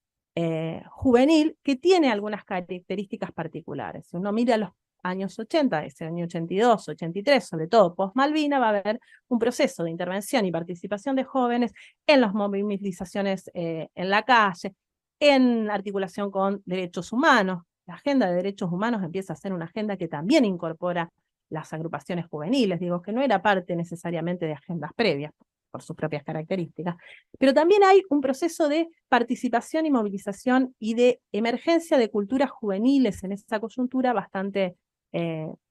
juvenil que tiene algunas características particulares. Si uno mira los años 80, ese año 82, 83, sobre todo post-Malvina, va a haber un proceso de intervención y participación de jóvenes en las movilizaciones en la calle, en articulación con derechos humanos. La agenda de derechos humanos empieza a ser una agenda que también incorpora las agrupaciones juveniles, digo, que no era parte necesariamente de agendas previas, por sus propias características, pero también hay un proceso de participación y movilización y de emergencia de culturas juveniles en esa coyuntura bastante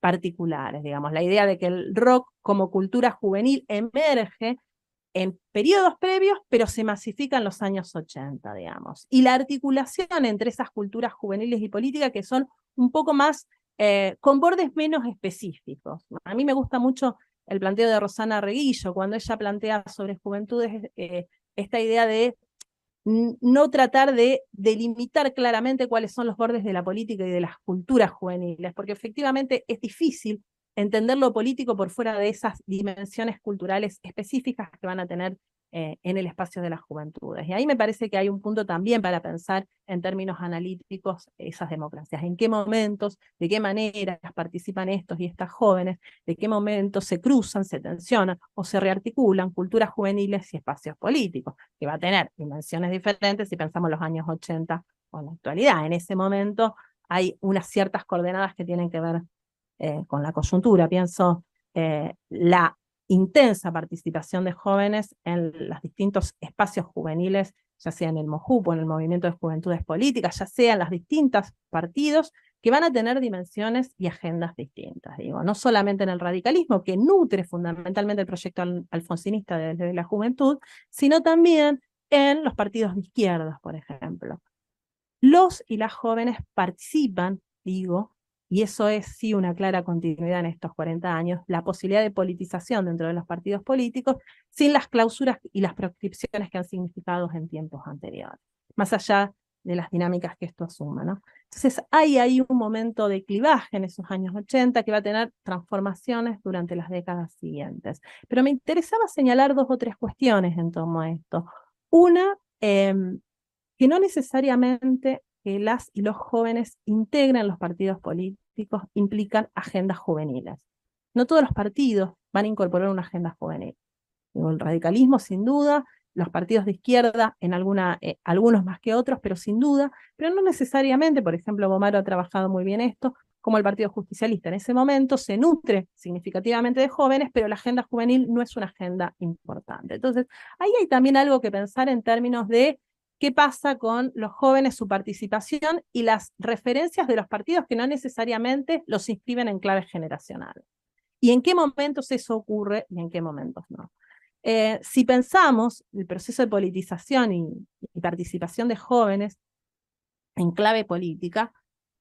particulares, digamos. La idea de que el rock como cultura juvenil emerge en periodos previos, pero se masifica en los años 80, digamos. Y la articulación entre esas culturas juveniles y políticas que son un poco más, con bordes menos específicos. A mí me gusta mucho el planteo de Rosana Reguillo, cuando ella plantea sobre juventudes esta idea de no tratar de delimitar claramente cuáles son los bordes de la política y de las culturas juveniles, porque efectivamente es difícil entender lo político por fuera de esas dimensiones culturales específicas que van a tener en el espacio de las juventudes. Y ahí me parece que hay un punto también para pensar en términos analíticos esas democracias, en qué momentos, de qué maneras participan estos y estas jóvenes, de qué momentos se cruzan, se tensionan o se rearticulan culturas juveniles y espacios políticos, que va a tener dimensiones diferentes si pensamos los años 80 o en la actualidad. En ese momento hay unas ciertas coordenadas que tienen que ver con la coyuntura. Pienso la intensa participación de jóvenes en los distintos espacios juveniles, ya sea en el MOJUP o en el Movimiento de Juventudes Políticas, ya sea en los distintos partidos, que van a tener dimensiones y agendas distintas. Digo, no solamente en el radicalismo, que nutre fundamentalmente el proyecto alfonsinista desde la juventud, sino también en los partidos de izquierdas, por ejemplo. Los y las jóvenes participan, digo, y eso es sí una clara continuidad en estos 40 años, la posibilidad de politización dentro de los partidos políticos sin las clausuras y las proscripciones que han significado en tiempos anteriores, más allá de las dinámicas que esto asuma, ¿no? Entonces hay ahí un momento de clivaje en esos años 80 que va a tener transformaciones durante las décadas siguientes. Pero me interesaba señalar 2 o 3 cuestiones en torno a esto. Una, que no necesariamente que las y los jóvenes integren los partidos políticos implican agendas juveniles. No todos los partidos van a incorporar una agenda juvenil. El radicalismo, sin duda, los partidos de izquierda, en algunos más que otros, pero sin duda, pero no necesariamente. Por ejemplo, Bomaro ha trabajado muy bien esto, como el Partido Justicialista. En ese momento se nutre significativamente de jóvenes, pero la agenda juvenil no es una agenda importante. Entonces, ahí hay también algo que pensar en términos de qué pasa con los jóvenes, su participación y las referencias de los partidos que no necesariamente los inscriben en clave generacional. Y en qué momentos eso ocurre y en qué momentos no. Si pensamos el proceso de politización y participación de jóvenes en clave política,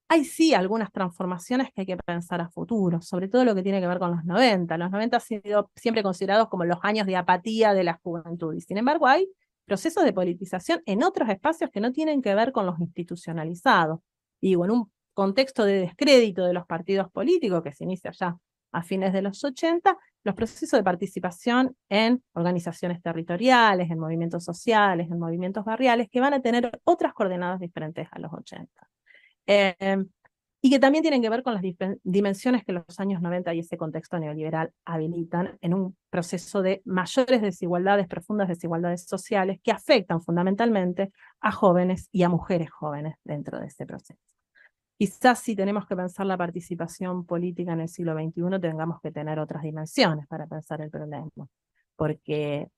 hay sí algunas transformaciones que hay que pensar a futuro, sobre todo lo que tiene que ver con los 90. Los 90 han sido siempre considerados como los años de apatía de la juventud, y sin embargo hay procesos de politización en otros espacios que no tienen que ver con los institucionalizados. Digo, en un contexto de descrédito de los partidos políticos que se inicia ya a fines de los 80, los procesos de participación en organizaciones territoriales, en movimientos sociales, en movimientos barriales, que van a tener otras coordenadas diferentes a los 80. Y que también tienen que ver con las dimensiones que los años 90 y ese contexto neoliberal habilitan en un proceso de mayores desigualdades, profundas desigualdades sociales, que afectan fundamentalmente a jóvenes y a mujeres jóvenes dentro de ese proceso. Quizás si tenemos que pensar la participación política en el siglo XXI, tengamos que tener otras dimensiones para pensar el problema, porque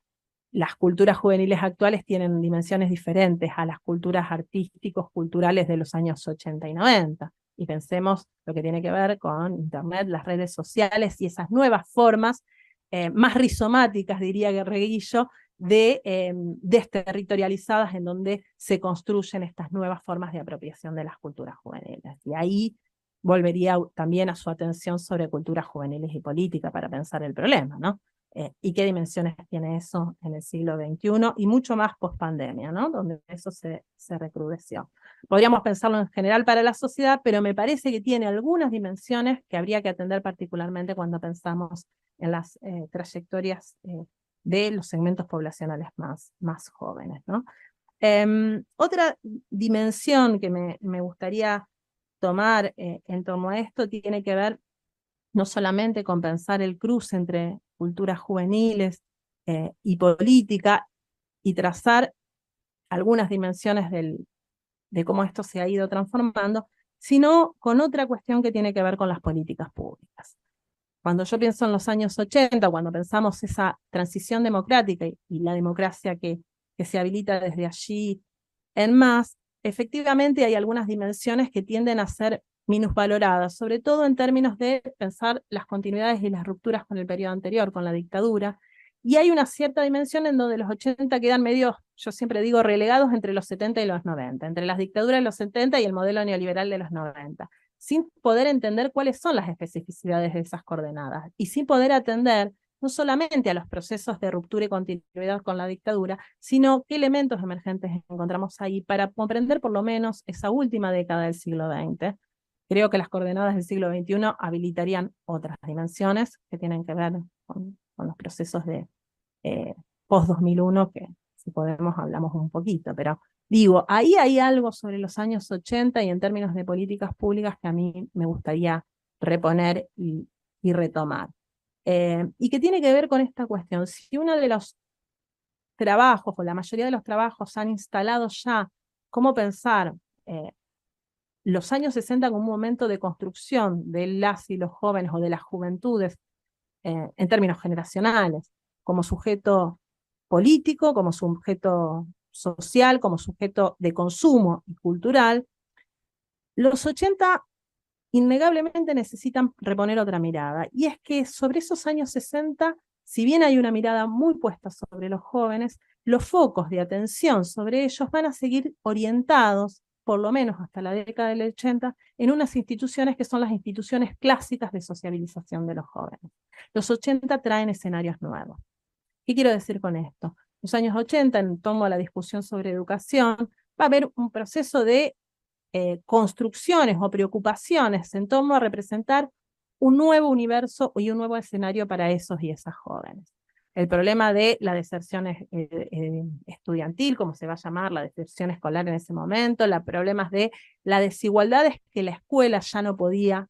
las culturas juveniles actuales tienen dimensiones diferentes a las culturas artísticos, culturales de los años 80 y 90. Y pensemos lo que tiene que ver con Internet, las redes sociales y esas nuevas formas, más rizomáticas, diría Guerreguillo, desterritorializadas en donde se construyen estas nuevas formas de apropiación de las culturas juveniles. Y ahí volvería también a su atención sobre culturas juveniles y política para pensar el problema, ¿no? Y qué dimensiones tiene eso en el siglo XXI y mucho más post-pandemia, ¿no? Donde eso se recrudeció. Podríamos pensarlo en general para la sociedad, pero me parece que tiene algunas dimensiones que habría que atender particularmente cuando pensamos en las trayectorias de los segmentos poblacionales más jóvenes, ¿no? Otra dimensión que me gustaría tomar en torno a esto tiene que ver no solamente con pensar el cruce entre culturas juveniles y política, y trazar algunas dimensiones de cómo esto se ha ido transformando, sino con otra cuestión que tiene que ver con las políticas públicas. Cuando yo pienso en los años 80, cuando pensamos esa transición democrática y la democracia que se habilita desde allí en más, efectivamente hay algunas dimensiones que tienden a ser minusvaloradas, sobre todo en términos de pensar las continuidades y las rupturas con el periodo anterior, con la dictadura, y hay una cierta dimensión en donde los 80 quedan medio, yo siempre digo, relegados entre los 70 y los 90, entre las dictaduras de los 70 y el modelo neoliberal de los 90, sin poder entender cuáles son las especificidades de esas coordenadas, y sin poder atender no solamente a los procesos de ruptura y continuidad con la dictadura, sino qué elementos emergentes encontramos ahí para comprender por lo menos esa última década del siglo XX. Creo que las coordenadas del siglo XXI habilitarían otras dimensiones que tienen que ver con los procesos de post-2001, que si podemos hablamos un poquito, pero digo, ahí hay algo sobre los años 80 y en términos de políticas públicas que a mí me gustaría reponer y retomar. Y que tiene que ver con esta cuestión. Si uno de los trabajos, o la mayoría de los trabajos han instalado ya cómo pensar los años 60 como un momento de construcción de las y los jóvenes o de las juventudes en términos generacionales, como sujeto político, como sujeto social, como sujeto de consumo y cultural, los 80 innegablemente necesitan reponer otra mirada. Y es que sobre esos años 60, si bien hay una mirada muy puesta sobre los jóvenes, los focos de atención sobre ellos van a seguir orientados, por lo menos hasta la década del 80, en unas instituciones que son las instituciones clásicas de sociabilización de los jóvenes. Los 80 traen escenarios nuevos. ¿Qué quiero decir con esto? Los años 80, en torno a la discusión sobre educación, va a haber un proceso de construcciones o preocupaciones en torno a representar un nuevo universo y un nuevo escenario para esos y esas jóvenes. El problema de la deserción estudiantil, como se va a llamar, la deserción escolar en ese momento, los problemas de la desigualdad es que la escuela ya no podía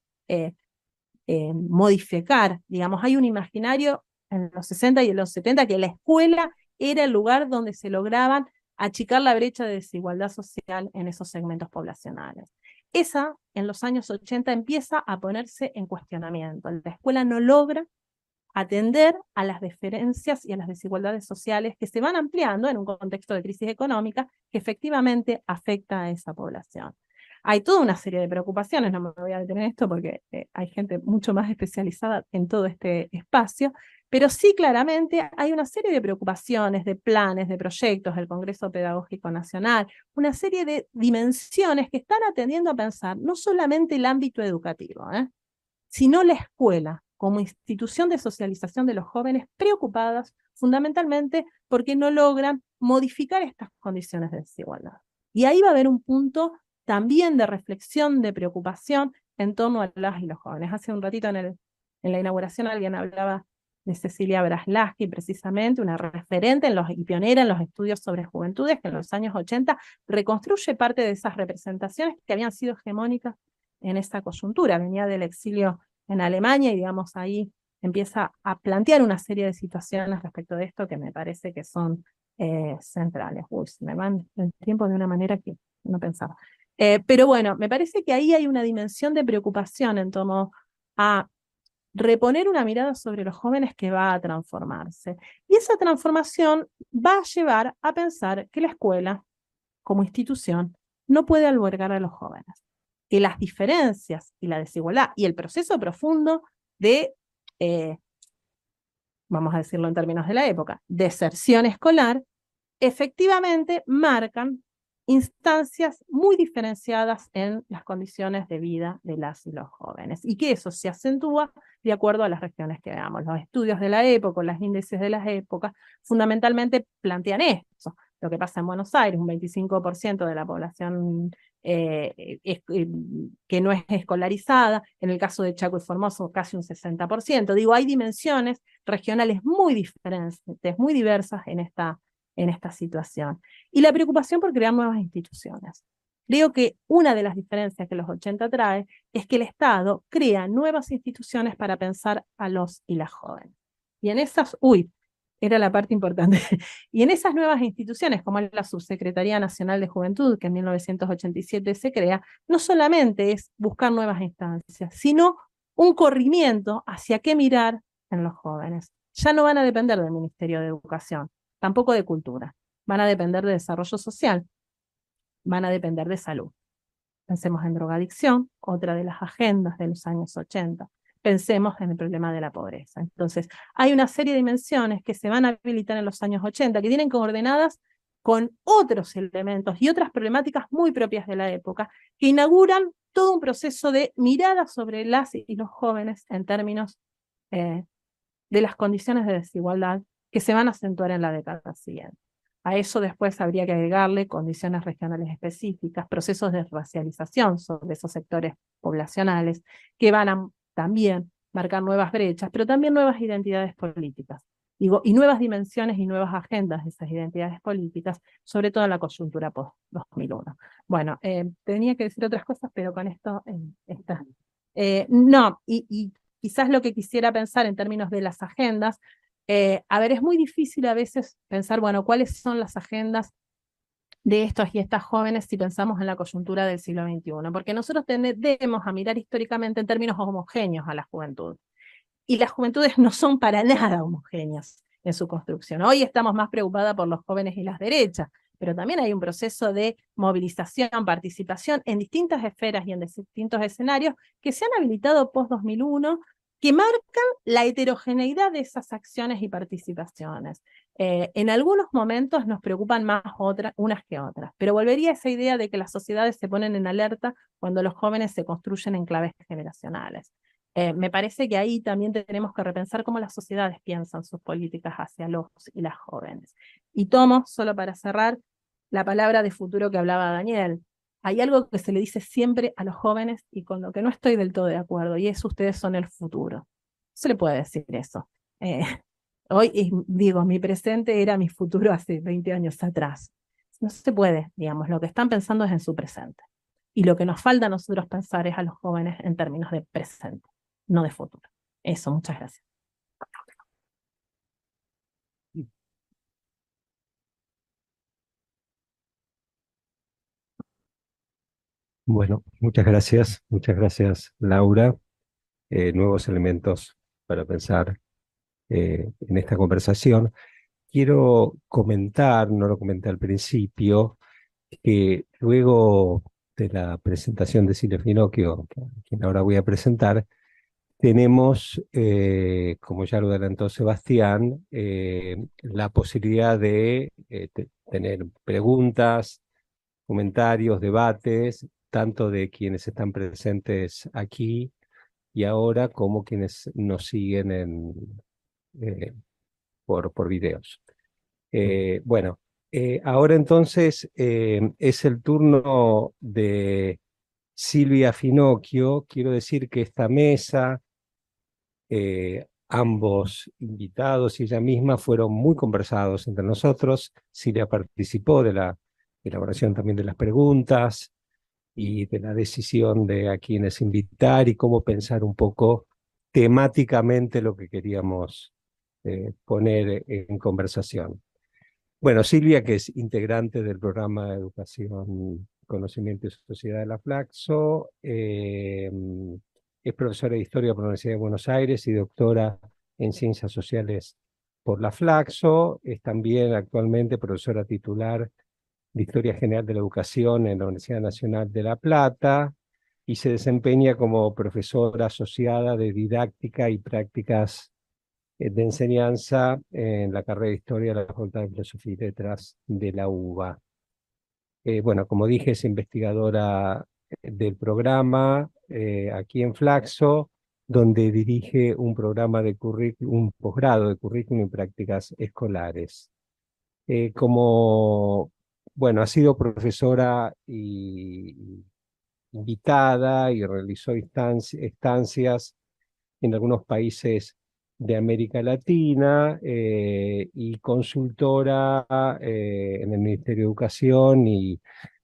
modificar. Digamos, hay un imaginario en los 60 y en los 70 que la escuela era el lugar donde se lograban achicar la brecha de desigualdad social en esos segmentos poblacionales. Esa, en los años 80, empieza a ponerse en cuestionamiento. La escuela no logra atender a las diferencias y a las desigualdades sociales que se van ampliando en un contexto de crisis económica que efectivamente afecta a esa población. Hay toda una serie de preocupaciones, no me voy a detener en esto porque hay gente mucho más especializada en todo este espacio, pero sí claramente hay una serie de preocupaciones, de planes, de proyectos del Congreso Pedagógico Nacional, una serie de dimensiones que están atendiendo a pensar no solamente el ámbito educativo, sino la escuela como institución de socialización de los jóvenes preocupadas fundamentalmente porque no logran modificar estas condiciones de desigualdad. Y ahí va a haber un punto también de reflexión, de preocupación en torno a las y los jóvenes. Hace un ratito en la inauguración alguien hablaba de Cecilia Braslavsky, precisamente, una referente y pionera en los estudios sobre juventudes, que en los años 80 reconstruye parte de esas representaciones que habían sido hegemónicas en esa coyuntura. Venía del exilio en Alemania y, digamos, ahí empieza a plantear una serie de situaciones respecto de esto que me parece que son centrales. Uy, se me van el tiempo de una manera que no pensaba. Pero bueno, me parece que ahí hay una dimensión de preocupación en torno a reponer una mirada sobre los jóvenes que va a transformarse. Y esa transformación va a llevar a pensar que la escuela, como institución, no puede albergar a los jóvenes. Que las diferencias y la desigualdad y el proceso profundo de, vamos a decirlo en términos de la época, deserción escolar, efectivamente marcan instancias muy diferenciadas en las condiciones de vida de las y los jóvenes, y que eso se acentúa de acuerdo a las regiones que veamos. Los estudios de la época, los índices de las épocas, fundamentalmente plantean eso. Lo que pasa en Buenos Aires, un 25% de la población que no es escolarizada, en el caso de Chaco y Formoso casi un 60%. Digo, hay dimensiones regionales muy diferentes, muy diversas en esta situación. Y la preocupación por crear nuevas instituciones. Creo que una de las diferencias que los 80 trae es que el Estado crea nuevas instituciones para pensar a los y las jóvenes. Y en esas, era la parte importante, y en esas nuevas instituciones, como la Subsecretaría Nacional de Juventud, que en 1987 se crea, no solamente es buscar nuevas instancias, sino un corrimiento hacia qué mirar en los jóvenes. Ya no van a depender del Ministerio de Educación, tampoco de Cultura, van a depender de desarrollo social, van a depender de salud. Pensemos en drogadicción, otra de las agendas de los años 80. Pensemos en el problema de la pobreza. Entonces, hay una serie de dimensiones que se van a habilitar en los años 80, que tienen coordenadas con otros elementos y otras problemáticas muy propias de la época, que inauguran todo un proceso de mirada sobre las y los jóvenes en términos de las condiciones de desigualdad que se van a acentuar en la década siguiente. A eso después habría que agregarle condiciones regionales específicas, procesos de racialización sobre esos sectores poblacionales, que van a también marcar nuevas brechas, pero también nuevas identidades políticas. Digo, y nuevas dimensiones y nuevas agendas de esas identidades políticas, sobre todo en la coyuntura post-2001. Bueno, tenía que decir otras cosas, pero con esto está. No, y quizás lo que quisiera pensar en términos de las agendas, a ver, es muy difícil a veces pensar, bueno, cuáles son las agendas de estos y estas jóvenes si pensamos en la coyuntura del siglo XXI, porque nosotros tendemos a mirar históricamente en términos homogéneos a la juventud, y las juventudes no son para nada homogéneas en su construcción. Hoy estamos más preocupadas por los jóvenes y las derechas, pero también hay un proceso de movilización, participación en distintas esferas y en distintos escenarios que se han habilitado post-2001, que marcan la heterogeneidad de esas acciones y participaciones. En algunos momentos nos preocupan más unas que otras, pero volvería a esa idea de que las sociedades se ponen en alerta cuando los jóvenes se construyen en claves generacionales. Me parece que ahí también tenemos que repensar cómo las sociedades piensan sus políticas hacia los y las jóvenes. Y tomo, solo para cerrar, la palabra de futuro que hablaba Daniel. Hay algo que se le dice siempre a los jóvenes y con lo que no estoy del todo de acuerdo, y es ustedes son el futuro. No se le puede decir eso. Hoy, digo, mi presente era mi futuro hace 20 años atrás. No se puede, digamos, lo que están pensando es en su presente. Y lo que nos falta a nosotros pensar es a los jóvenes en términos de presente, no de futuro. Eso, muchas gracias. Bueno, muchas gracias, Laura. Nuevos elementos para pensar en esta conversación. Quiero comentar, no lo comenté al principio, que luego de la presentación de Silvia Finocchio, a quien ahora voy a presentar, tenemos, como ya lo adelantó Sebastián, la posibilidad de tener preguntas, comentarios, debates, tanto de quienes están presentes aquí y ahora como quienes nos siguen eh, por videos. Bueno, ahora entonces es el turno de Silvia Finocchio. Quiero decir que esta mesa, ambos invitados y ella misma fueron muy conversados entre nosotros. Silvia participó de la elaboración también de las preguntas y de la decisión de a quienes invitar y cómo pensar un poco temáticamente lo que queríamos poner en conversación. Bueno, Silvia, que es integrante del programa de Educación, Conocimiento y Sociedad de la Flaxo, es profesora de Historia por la Universidad de Buenos Aires y doctora en Ciencias Sociales por la Flaxo. Es también actualmente profesora titular de Historia General de la Educación en la Universidad Nacional de La Plata y se desempeña como profesora asociada de Didáctica y Prácticas de Enseñanza en la carrera de Historia de la Facultad de Filosofía y Letras de la UBA. Bueno, como dije, es investigadora del programa aquí en Flaxo, donde dirige un programa de un posgrado de currículum y prácticas escolares. Bueno, ha sido profesora y invitada y realizó estancias en algunos países de América Latina y consultora en el Ministerio de Educación y,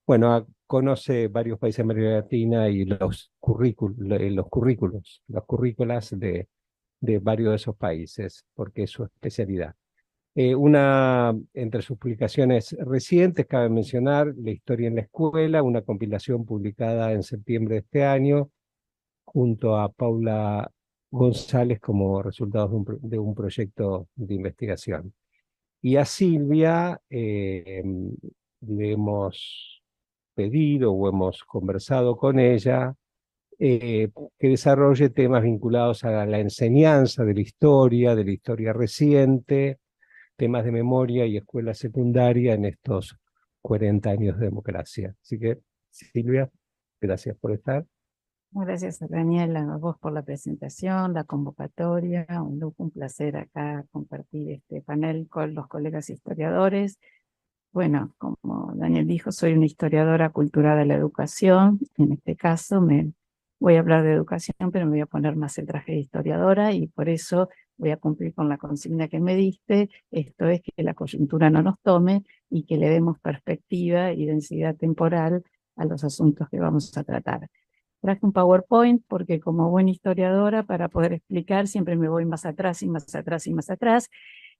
bueno, conoce varios países de América Latina y los las currículas de varios de esos países, porque es su especialidad. Entre sus publicaciones recientes cabe mencionar La Historia en la Escuela, una compilación publicada en septiembre de este año, junto a Paula González como resultado de un proyecto de investigación. Y a Silvia le hemos pedido o hemos conversado con ella que desarrolle temas vinculados a la enseñanza de la historia reciente, temas de memoria y escuela secundaria en estos 40 años de democracia. Así que, Silvia, gracias por estar. Gracias, Daniela, a vos por la presentación, la convocatoria. Un lujo, un placer acá compartir este panel con los colegas historiadores. Bueno, como Daniel dijo, soy una historiadora cultural de la educación. En este caso voy a hablar de educación, pero me voy a poner más el traje de historiadora y por eso voy a cumplir con la consigna que me diste. Esto es que la coyuntura no nos tome y que le demos perspectiva y densidad temporal a los asuntos que vamos a tratar. Traje un PowerPoint porque como buena historiadora, para poder explicar, siempre me voy más atrás y más atrás y más atrás,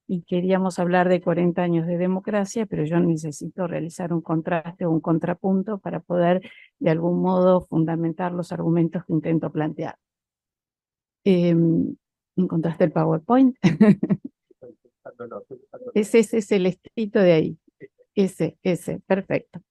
y queríamos hablar de 40 años de democracia, pero yo necesito realizar un contraste o un contrapunto para poder, de algún modo, fundamentar los argumentos que intento plantear. ¿Encontraste el PowerPoint? Ese es el escrito de ahí. Ese, perfecto.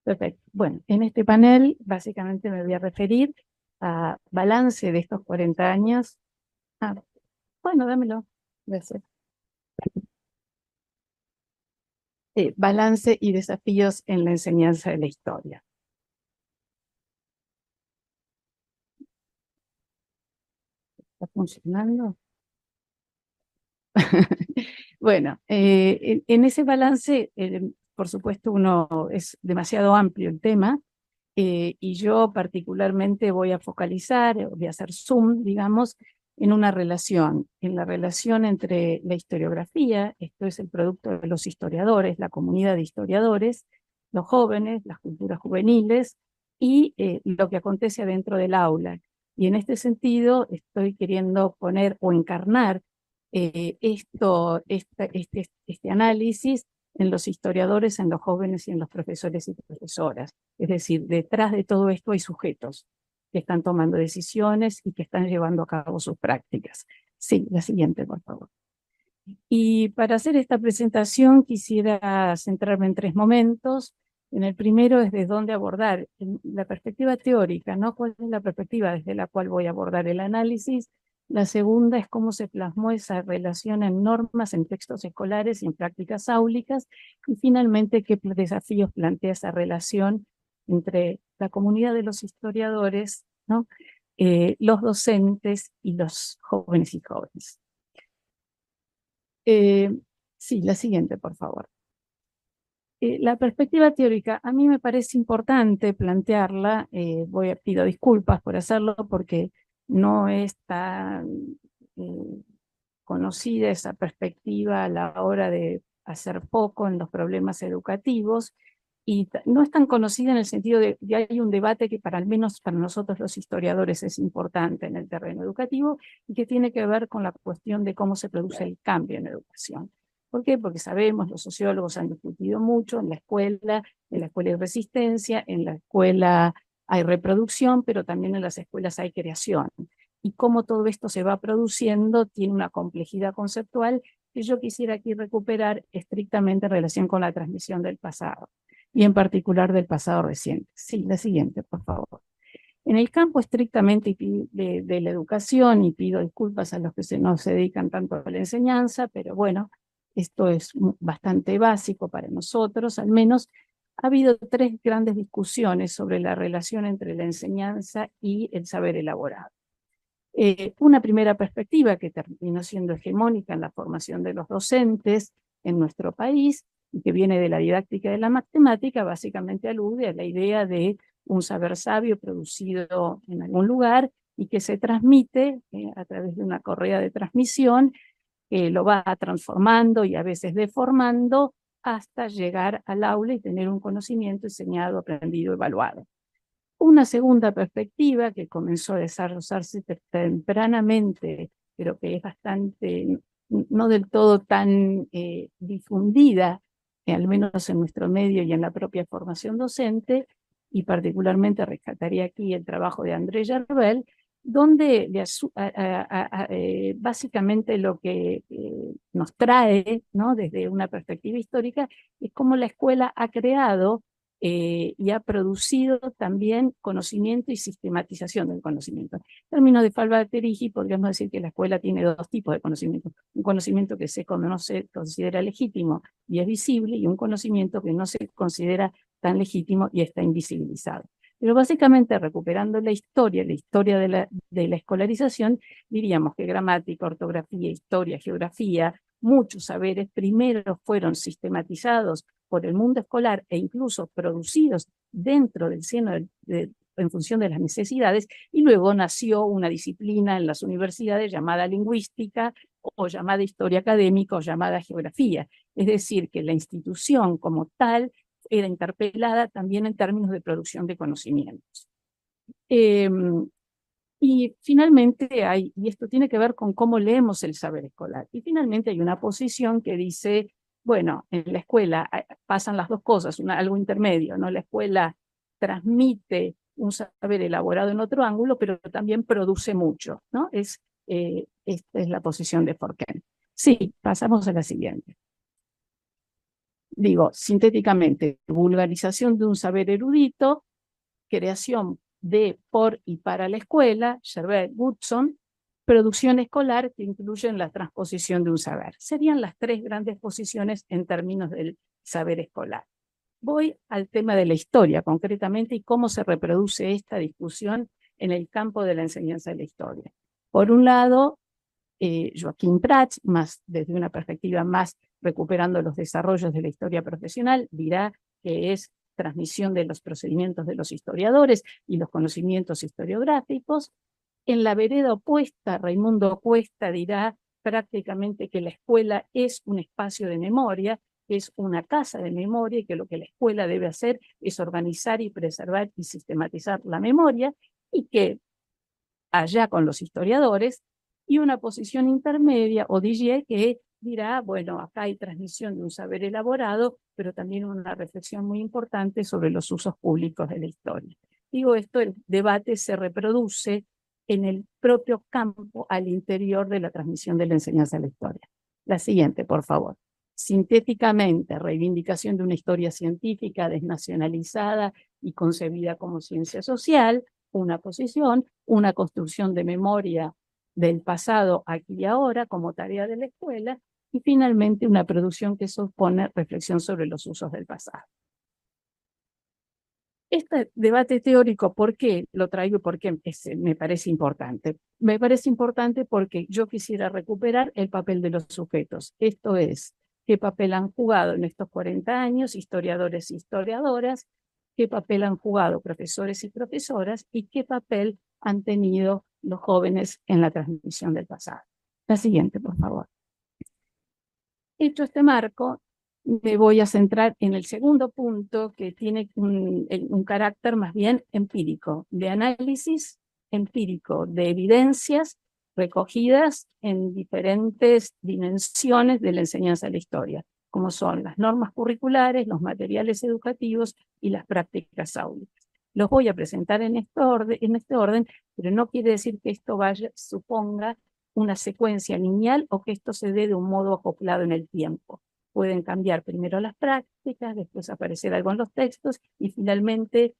Perfecto. Bueno, en este panel básicamente me voy a referir a balance de estos 40 años. Bueno, dámelo. Gracias. Balance y desafíos en la enseñanza de la historia. ¿Está funcionando? Bueno, en ese balance, por supuesto, es demasiado amplio el tema, y yo particularmente voy a focalizar, voy a hacer zoom, digamos, en una relación, en la relación entre la historiografía, esto es el producto de los historiadores, la comunidad de historiadores, los jóvenes, las culturas juveniles, y lo que acontece adentro del aula. Y en este sentido estoy queriendo poner o encarnar este análisis en los historiadores, en los jóvenes y en los profesores y profesoras. Es decir, detrás de todo esto hay sujetos que están tomando decisiones y que están llevando a cabo sus prácticas. Sí, la siguiente, por favor. Y para hacer esta presentación quisiera centrarme en 3 momentos. En el primero es desde dónde abordar la perspectiva teórica, ¿no? ¿Cuál es la perspectiva desde la cual voy a abordar el análisis? La segunda es cómo se plasmó esa relación en normas, en textos escolares y en prácticas áulicas. Y finalmente, qué desafíos plantea esa relación entre la comunidad de los historiadores, ¿no? Los docentes y los jóvenes y jóvenes. Sí, la siguiente, por favor. La perspectiva teórica, a mí me parece importante plantearla. Pido disculpas por hacerlo porque no es tan conocida esa perspectiva a la hora de hacer foco en los problemas educativos, y no es tan conocida en el sentido de que hay un debate que al menos para nosotros los historiadores es importante en el terreno educativo y que tiene que ver con la cuestión de cómo se produce el cambio en educación. ¿Por qué? Porque sabemos, los sociólogos han discutido mucho, en la escuela hay resistencia, en la escuela hay reproducción, pero también en las escuelas hay creación. Y cómo todo esto se va produciendo tiene una complejidad conceptual que yo quisiera aquí recuperar estrictamente en relación con la transmisión del pasado, y en particular del pasado reciente. Sí, la siguiente, por favor. En el campo estrictamente de la educación, y pido disculpas a los que no se dedican tanto a la enseñanza, pero bueno, esto es bastante básico para nosotros, al menos ha habido 3 grandes discusiones sobre la relación entre la enseñanza y el saber elaborado. Una primera perspectiva que terminó siendo hegemónica en la formación de los docentes en nuestro país, y que viene de la didáctica de la matemática, básicamente alude a la idea de un saber sabio producido en algún lugar y que se transmite a través de una correa de transmisión que lo va transformando y a veces deformando hasta llegar al aula y tener un conocimiento enseñado, aprendido, evaluado. Una segunda perspectiva que comenzó a desarrollarse tempranamente, pero que es bastante, no del todo tan difundida, al menos en nuestro medio y en la propia formación docente, y particularmente rescataría aquí el trabajo de André Gerbel, donde básicamente lo que nos trae, ¿no?, desde una perspectiva histórica es cómo la escuela ha creado y ha producido también conocimiento y sistematización del conocimiento. En términos de Falbach-Terrigi, podríamos decir que la escuela tiene 2 tipos de conocimiento. Un conocimiento que se considera legítimo y es visible, y un conocimiento que no se considera tan legítimo y está invisibilizado. Pero básicamente, recuperando la historia de la escolarización, diríamos que gramática, ortografía, historia, geografía, muchos saberes primero fueron sistematizados por el mundo escolar e incluso producidos dentro del seno en función de las necesidades, y luego nació una disciplina en las universidades llamada lingüística, o llamada historia académica, o llamada geografía. Es decir, que la institución como tal era interpelada también en términos de producción de conocimientos. Y finalmente y esto tiene que ver con cómo leemos el saber escolar, y finalmente hay una posición que dice, bueno, en la escuela pasan las 2 cosas, algo intermedio, ¿no? La escuela transmite un saber elaborado en otro ángulo, pero también produce mucho, ¿no? Esta es la posición de Forquén. Sí, pasamos a la siguiente. Digo, sintéticamente, vulgarización de un saber erudito, creación de, por y para la escuela, Gerbel, Woodson, producción escolar que incluyen la transposición de un saber. Serían las 3 grandes posiciones en términos del saber escolar. Voy al tema de la historia, concretamente, y cómo se reproduce esta discusión en el campo de la enseñanza de la historia. Por un lado, Joaquín Prats, más desde una perspectiva más recuperando los desarrollos de la historia profesional, dirá que es transmisión de los procedimientos de los historiadores y los conocimientos historiográficos. En la vereda opuesta, Raimundo Cuesta dirá prácticamente que la escuela es un espacio de memoria, es una casa de memoria, y que lo que la escuela debe hacer es organizar y preservar y sistematizar la memoria, y que allá con los historiadores, y una posición intermedia, o Didier, que dirá, bueno, acá hay transmisión de un saber elaborado, pero también una reflexión muy importante sobre los usos públicos de la historia. Digo esto, el debate se reproduce en el propio campo al interior de la transmisión de la enseñanza de la historia. La siguiente, por favor. Sintéticamente, reivindicación de una historia científica desnacionalizada y concebida como ciencia social, una posición, una construcción de memoria del pasado aquí y ahora como tarea de la escuela, y finalmente una producción que supone reflexión sobre los usos del pasado. Este debate teórico, ¿por qué lo traigo y por qué me parece importante? Me parece importante porque yo quisiera recuperar el papel de los sujetos. Esto es, qué papel han jugado en estos 40 años historiadores e historiadoras, qué papel han jugado profesores y profesoras, y qué papel han tenido los jóvenes en la transmisión del pasado. La siguiente, por favor. Hecho este marco, me voy a centrar en el segundo punto, que tiene un carácter más bien empírico, de análisis empírico de evidencias recogidas en diferentes dimensiones de la enseñanza de la historia, como son las normas curriculares, los materiales educativos y las prácticas áulicas. Los voy a presentar en este orden, pero no quiere decir que esto suponga una secuencia lineal o que esto se dé de un modo acoplado en el tiempo. Pueden cambiar primero las prácticas, después aparecer algo en los textos y finalmente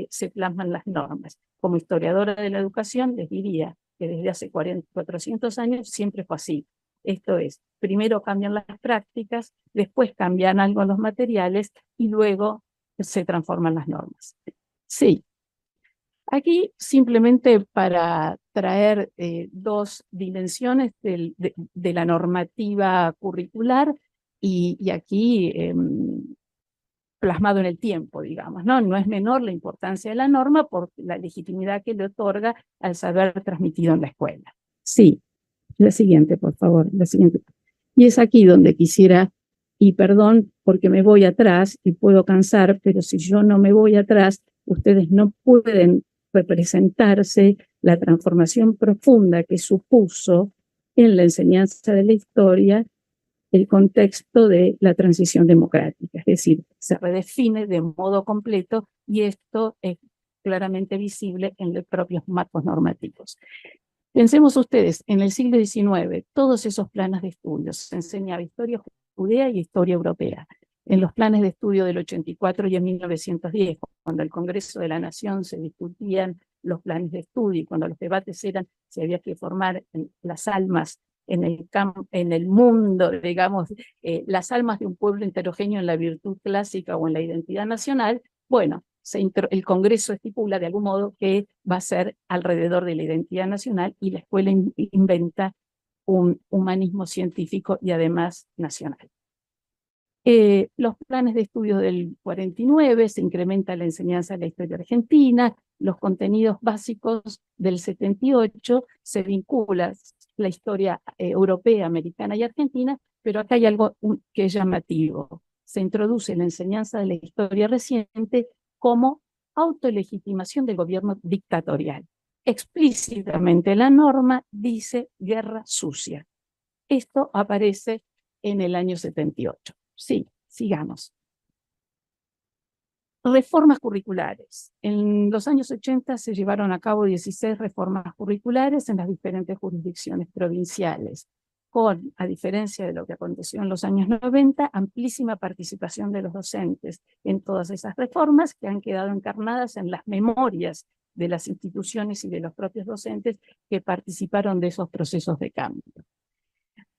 se plasman las normas. Como historiadora de la educación les diría que desde hace 400 años siempre fue así. Esto es, primero cambian las prácticas, después cambian algo los materiales y luego se transforman las normas. Sí, aquí simplemente para traer dos dimensiones de la normativa curricular y aquí plasmado en el tiempo, digamos, ¿no? No es menor la importancia de la norma por la legitimidad que le otorga al saber transmitido en la escuela. Sí, la siguiente, por favor, la siguiente. Y es aquí donde quisiera, y perdón porque me voy atrás y puedo cansar, pero si yo no me voy atrás, ustedes no pueden representarse la transformación profunda que supuso en la enseñanza de la historia el contexto de la transición democrática, es decir, se redefine de modo completo y esto es claramente visible en los propios marcos normativos. Pensemos ustedes, en el siglo XIX, todos esos planes de estudios, se enseñaba historia judía y historia europea. En los planes de estudio del 84 y en 1910, cuando el Congreso de la Nación se discutían los planes de estudio y cuando los debates eran si había que formar las almas en el mundo, digamos, las almas de un pueblo heterogéneo en la virtud clásica o en la identidad nacional, bueno, el Congreso estipula de algún modo que va a ser alrededor de la identidad nacional y la escuela inventa un humanismo científico y además nacional. Los planes de estudio del 49 se incrementa la enseñanza de la historia argentina, los contenidos básicos del 78 se vincula la historia europea, americana y argentina, pero acá hay algo que es llamativo. Se introduce la enseñanza de la historia reciente como autolegitimación del gobierno dictatorial. Explícitamente la norma dice guerra sucia. Esto aparece en el año 78. Sí, sigamos. Reformas curriculares. En los años 80 se llevaron a cabo 16 reformas curriculares en las diferentes jurisdicciones provinciales, con, a diferencia de lo que aconteció en los años 90, amplísima participación de los docentes en todas esas reformas que han quedado encarnadas en las memorias de las instituciones y de los propios docentes que participaron de esos procesos de cambio.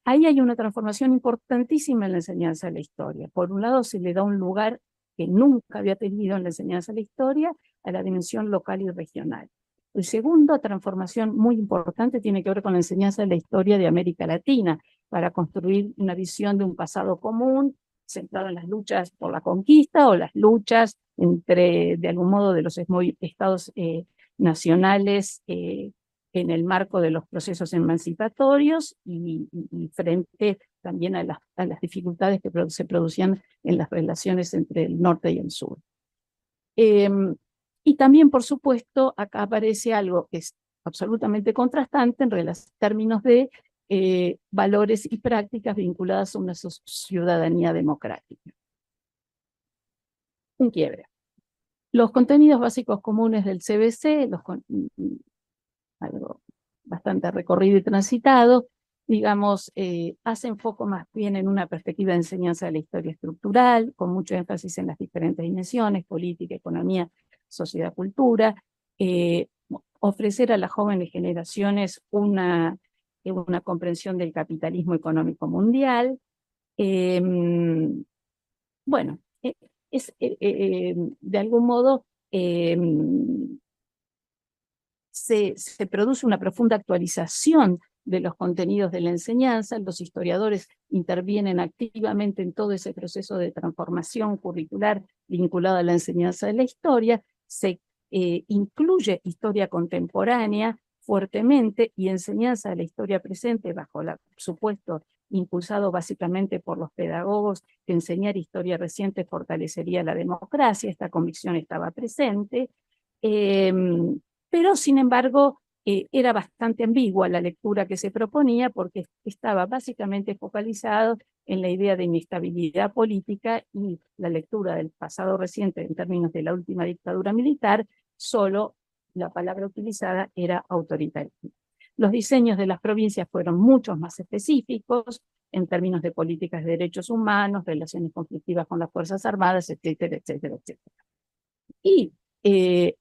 Ahí hay una transformación importantísima en la enseñanza de la historia. Por un lado, se le da un lugar que nunca había tenido en la enseñanza de la historia a la dimensión local y regional. La segunda transformación muy importante tiene que ver con la enseñanza de la historia de América Latina, para construir una visión de un pasado común, centrado en las luchas por la conquista o las luchas entre, de algún modo, de los estados nacionales en el marco de los procesos emancipatorios y frente también a las dificultades que se producían en las relaciones entre el norte y el sur. Y también, por supuesto, acá aparece algo que es absolutamente contrastante en términos de valores y prácticas vinculadas a una ciudadanía democrática. Un quiebre. Los contenidos básicos comunes del CBC, algo bastante recorrido y transitado, digamos, hacen foco más bien en una perspectiva de enseñanza de la historia estructural, con mucho énfasis en las diferentes dimensiones, política, economía, sociedad, cultura, ofrecer a las jóvenes generaciones una comprensión del capitalismo económico mundial. Bueno, de algún modo se produce una profunda actualización de los contenidos de la enseñanza, los historiadores intervienen activamente en todo ese proceso de transformación curricular vinculado a la enseñanza de la historia, se incluye historia contemporánea fuertemente y enseñanza de la historia presente bajo el supuesto impulsado básicamente por los pedagogos que enseñar historia reciente fortalecería la democracia. Esta convicción estaba presente, pero sin embargo era bastante ambigua la lectura que se proponía porque estaba básicamente focalizado en la idea de inestabilidad política y la lectura del pasado reciente en términos de la última dictadura militar, solo la palabra utilizada era autoritarismo. Los diseños de las provincias fueron mucho más específicos en términos de políticas de derechos humanos, relaciones conflictivas con las Fuerzas Armadas, etcétera, etcétera, etcétera. Y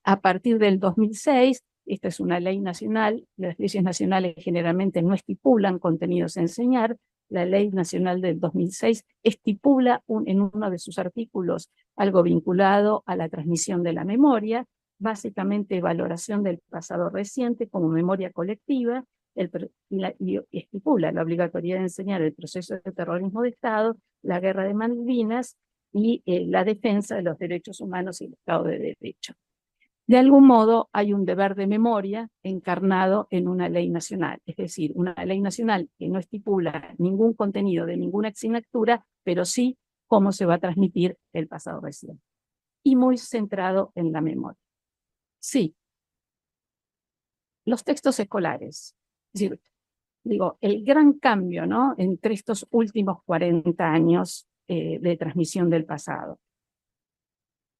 a partir del 2006, esta es una ley nacional, las leyes nacionales generalmente no estipulan contenidos a enseñar, la ley nacional del 2006 estipula en uno de sus artículos algo vinculado a la transmisión de la memoria, básicamente valoración del pasado reciente como memoria colectiva, y estipula la obligatoriedad de enseñar el proceso de terrorismo de Estado, la guerra de Malvinas y la defensa de los derechos humanos y el Estado de Derecho. De algún modo hay un deber de memoria encarnado en una ley nacional, es decir, una ley nacional que no estipula ningún contenido de ninguna asignatura, pero sí cómo se va a transmitir el pasado reciente. Y muy centrado en la memoria. Sí, los textos escolares. Es decir, digo, el gran cambio, ¿no?, entre estos últimos 40 años de transmisión del pasado.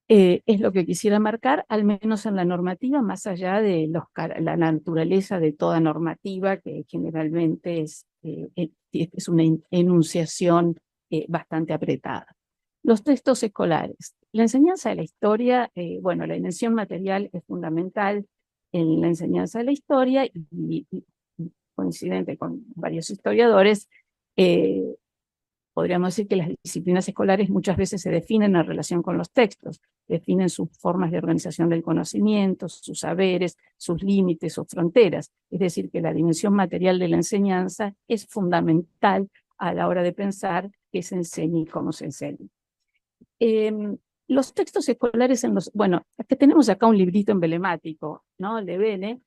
Es lo que quisiera marcar, al menos en la normativa, más allá de la naturaleza de toda normativa, que generalmente es una enunciación bastante apretada. Los textos escolares. La enseñanza de la historia, bueno, la dimensión material es fundamental en la enseñanza de la historia y coincidente con varios historiadores, podríamos decir que las disciplinas escolares muchas veces se definen en relación con los textos, definen sus formas de organización del conocimiento, sus saberes, sus límites, sus fronteras. Es decir, que la dimensión material de la enseñanza es fundamental a la hora de pensar qué se enseña y cómo se enseña. Los textos escolares bueno, que tenemos acá un librito emblemático, ¿no? Levene,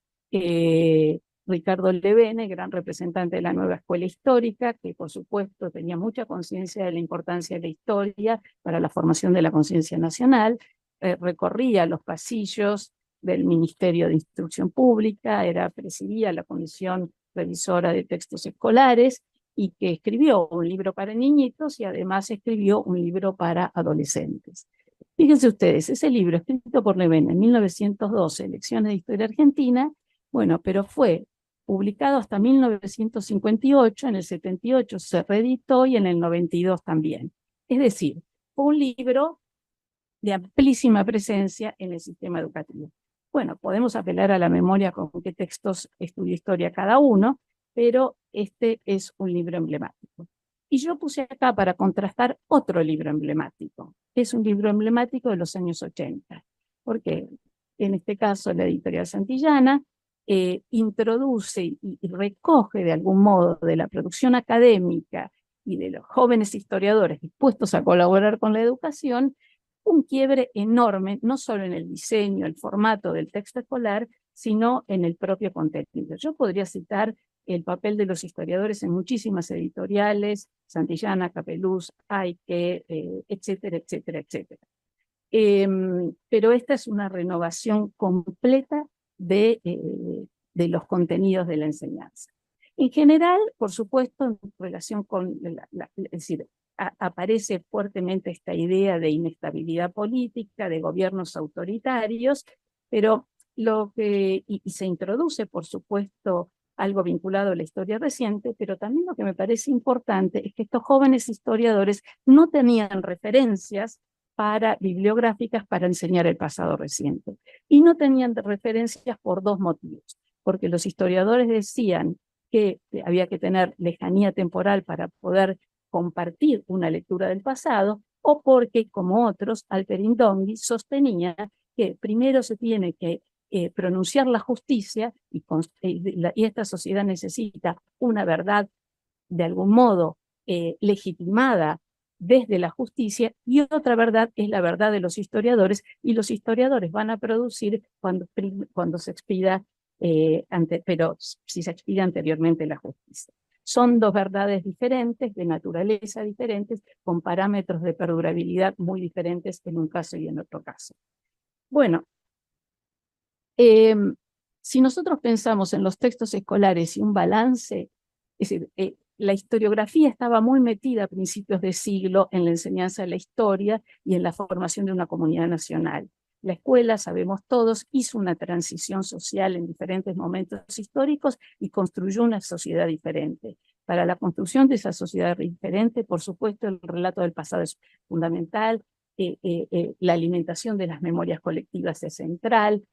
Ricardo Levene, gran representante de la nueva escuela histórica, que por supuesto tenía mucha conciencia de la importancia de la historia para la formación de la conciencia nacional, recorría los pasillos del Ministerio de Instrucción Pública, presidía la Comisión Revisora de Textos Escolares, y que escribió un libro para niñitos y además escribió un libro para adolescentes. Fíjense ustedes, ese libro escrito por Levene en 1912, Lecciones de Historia Argentina, bueno, pero fue publicado hasta 1958, en el 78 se reeditó y en el 92 también. Es decir, fue un libro de amplísima presencia en el sistema educativo. Bueno, podemos apelar a la memoria con qué textos estudió historia cada uno, pero este es un libro emblemático. Y yo puse acá para contrastar otro libro emblemático. Es un libro emblemático de los años 80, porque en este caso la editorial Santillana introduce y recoge de algún modo de la producción académica y de los jóvenes historiadores dispuestos a colaborar con la educación, un quiebre enorme, no solo en el diseño, el formato del texto escolar, sino en el propio contenido. Yo podría citar el papel de los historiadores en muchísimas editoriales, Santillana, Capeluz, Aike, etcétera, etcétera, etcétera. Pero esta es una renovación completa de los contenidos de la enseñanza. En general, por supuesto, en relación con, es decir, aparece fuertemente esta idea de inestabilidad política, de gobiernos autoritarios, pero y se introduce, por supuesto, algo vinculado a la historia reciente, pero también lo que me parece importante es que estos jóvenes historiadores no tenían referencias bibliográficas para enseñar el pasado reciente. Y no tenían referencias por dos motivos. Porque los historiadores decían que había que tener lejanía temporal para poder compartir una lectura del pasado, o porque, como otros, Alperin Donghi sostenía que primero se tiene que pronunciar la justicia y esta sociedad necesita una verdad de algún modo legitimada desde la justicia, y otra verdad es la verdad de los historiadores, y los historiadores van a producir cuando se expida, pero si se expida anteriormente la justicia. Son dos verdades diferentes, de naturaleza diferentes, con parámetros de perdurabilidad muy diferentes en un caso y en otro caso. Bueno, si nosotros pensamos en los textos escolares y un balance, es decir, la historiografía estaba muy metida a principios de siglo en la enseñanza de la historia y en la formación de una comunidad nacional. La escuela, sabemos todos, hizo una transición social en diferentes momentos históricos y construyó una sociedad diferente. Para la construcción de esa sociedad diferente, por supuesto, el relato del pasado es fundamental, la alimentación de las memorias colectivas es central.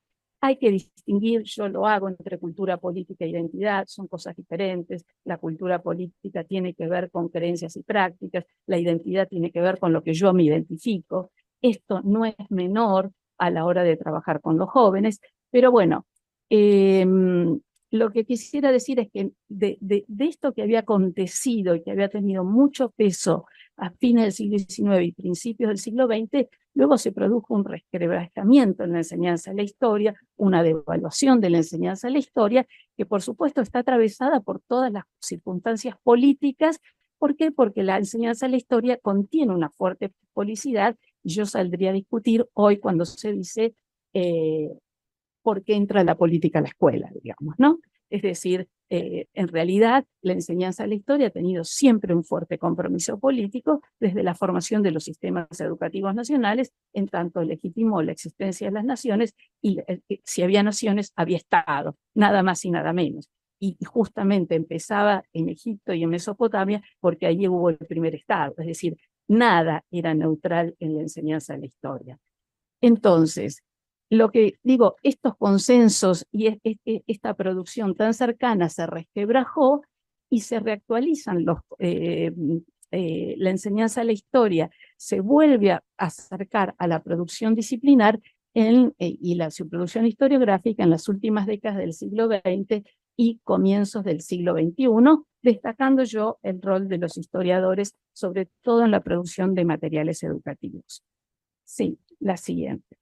Hay que distinguir, yo lo hago, entre cultura política e identidad, son cosas diferentes. La cultura política tiene que ver con creencias y prácticas, la identidad tiene que ver con lo que yo me identifico. Esto no es menor a la hora de trabajar con los jóvenes, pero bueno, lo que quisiera decir es que de esto que había acontecido y que había tenido mucho peso a fines del siglo XIX y principios del siglo XX, luego se produjo un resquebrajamiento en la enseñanza de la historia, una devaluación de la enseñanza de la historia, que por supuesto está atravesada por todas las circunstancias políticas. ¿Por qué? Porque la enseñanza de la historia contiene una fuerte publicidad. Yo saldría a discutir hoy cuando se dice por qué entra la política a la escuela, digamos, ¿no? Es decir, en realidad la enseñanza de la historia ha tenido siempre un fuerte compromiso político desde la formación de los sistemas educativos nacionales, en tanto legitimó la existencia de las naciones y si había naciones, había Estado, nada más y nada menos. Y justamente empezaba en Egipto y en Mesopotamia porque allí hubo el primer Estado, es decir, nada era neutral en la enseñanza de la historia. Entonces, lo que digo, estos consensos y esta producción tan cercana se resquebrajó y se reactualizan la enseñanza de la historia, se vuelve a acercar a la producción disciplinar y la subproducción historiográfica en las últimas décadas del siglo XX y comienzos del siglo XXI, destacando yo el rol de los historiadores, sobre todo en la producción de materiales educativos. Sí, la siguiente.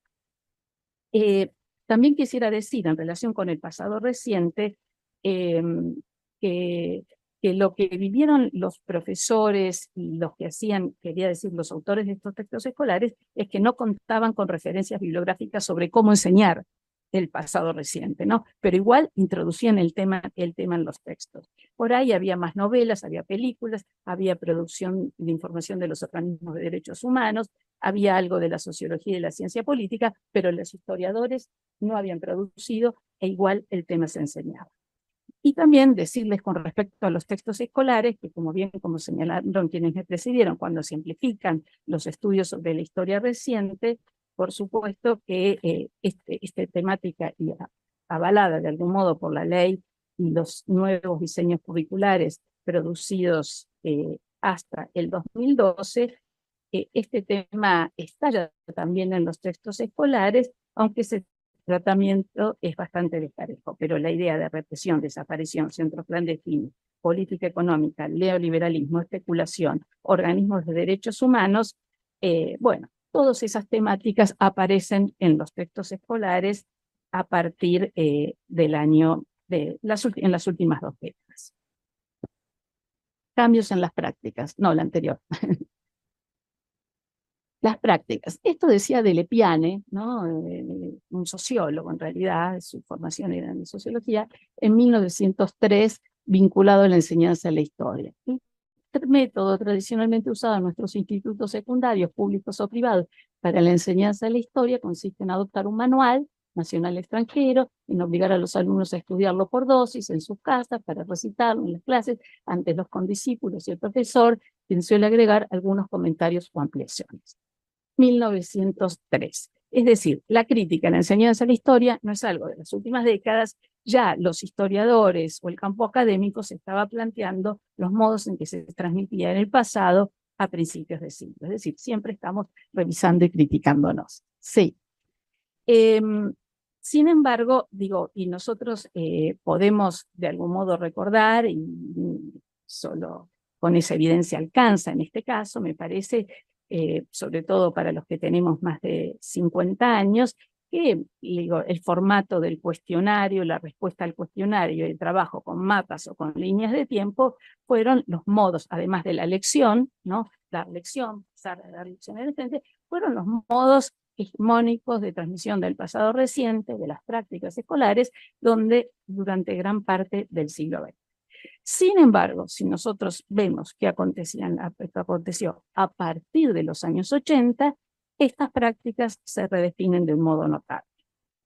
También quisiera decir, en relación con el pasado reciente, que lo que vivieron los profesores y los que hacían, quería decir, los autores de estos textos escolares, es que no contaban con referencias bibliográficas sobre cómo enseñar el pasado reciente, ¿no? Pero igual introducían el tema en los textos. Por ahí había más novelas, había películas, había producción de información de los organismos de derechos humanos, había algo de la sociología y de la ciencia política, pero los historiadores no habían producido e igual el tema se enseñaba. Y también decirles con respecto a los textos escolares, que como señalaron quienes me precedieron, cuando se amplifican los estudios sobre la historia reciente, por supuesto que esta temática y avalada de algún modo por la ley y los nuevos diseños curriculares producidos hasta el 2012, este tema estalla también en los textos escolares, aunque ese tratamiento es bastante desparejo, pero la idea de represión, desaparición, centros clandestinos, política económica, neoliberalismo, especulación, organismos de derechos humanos, bueno, todas esas temáticas aparecen en los textos escolares a partir del año, en las últimas 2 décadas. Cambios en las prácticas, no, la anterior. Las prácticas. Esto decía de Lepiane, ¿no? Un sociólogo en realidad, su formación era en sociología, en 1903, vinculado a la enseñanza de la historia. El método tradicionalmente usado en nuestros institutos secundarios, públicos o privados, para la enseñanza de la historia consiste en adoptar un manual nacional extranjero, en obligar a los alumnos a estudiarlo por dosis en sus casas, para recitarlo en las clases, ante los condiscípulos y el profesor, quien suele agregar algunos comentarios o ampliaciones. 1903. Es decir, la crítica a la enseñanza de la historia no es algo de las últimas décadas, ya los historiadores o el campo académico se estaba planteando los modos en que se transmitía en el pasado a principios de siglo. Es decir, siempre estamos revisando y criticándonos. Sí. Sin embargo, digo, y nosotros podemos de algún modo recordar, y solo con esa evidencia alcanza en este caso, me parece, sobre todo para los que tenemos más de 50 años, que digo, el formato del cuestionario, la respuesta al cuestionario, el trabajo con mapas o con líneas de tiempo, fueron los modos, además de la lección, ¿no? La lección, pasar a la lección en el frente, fueron los modos hegemónicos de transmisión del pasado reciente, de las prácticas escolares, durante gran parte del siglo XX. Sin embargo, si nosotros vemos qué aconteció a partir de los años 80, estas prácticas se redefinen de un modo notable.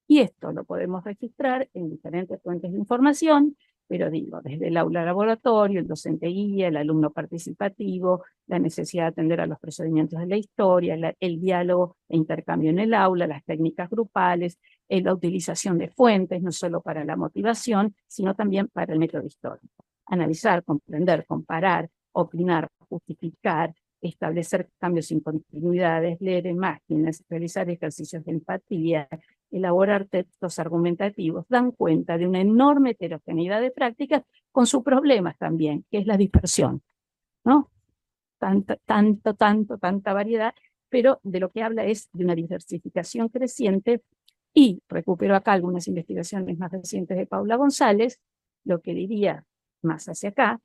Y esto lo podemos registrar en diferentes fuentes de información, pero digo, desde el aula laboratorio, el docente guía, el alumno participativo, la necesidad de atender a los procedimientos de la historia, el diálogo e intercambio en el aula, las técnicas grupales, la utilización de fuentes, no solo para la motivación, sino también para el método histórico. Analizar, comprender, comparar, opinar, justificar, establecer cambios sin continuidades, leer imágenes, realizar ejercicios de empatía, elaborar textos argumentativos, dan cuenta de una enorme heterogeneidad de prácticas con sus problemas también, que es la dispersión, ¿no? Tanta variedad, pero de lo que habla es de una diversificación creciente, y recupero acá algunas investigaciones más recientes de Paula González. Lo que diría más hacia acá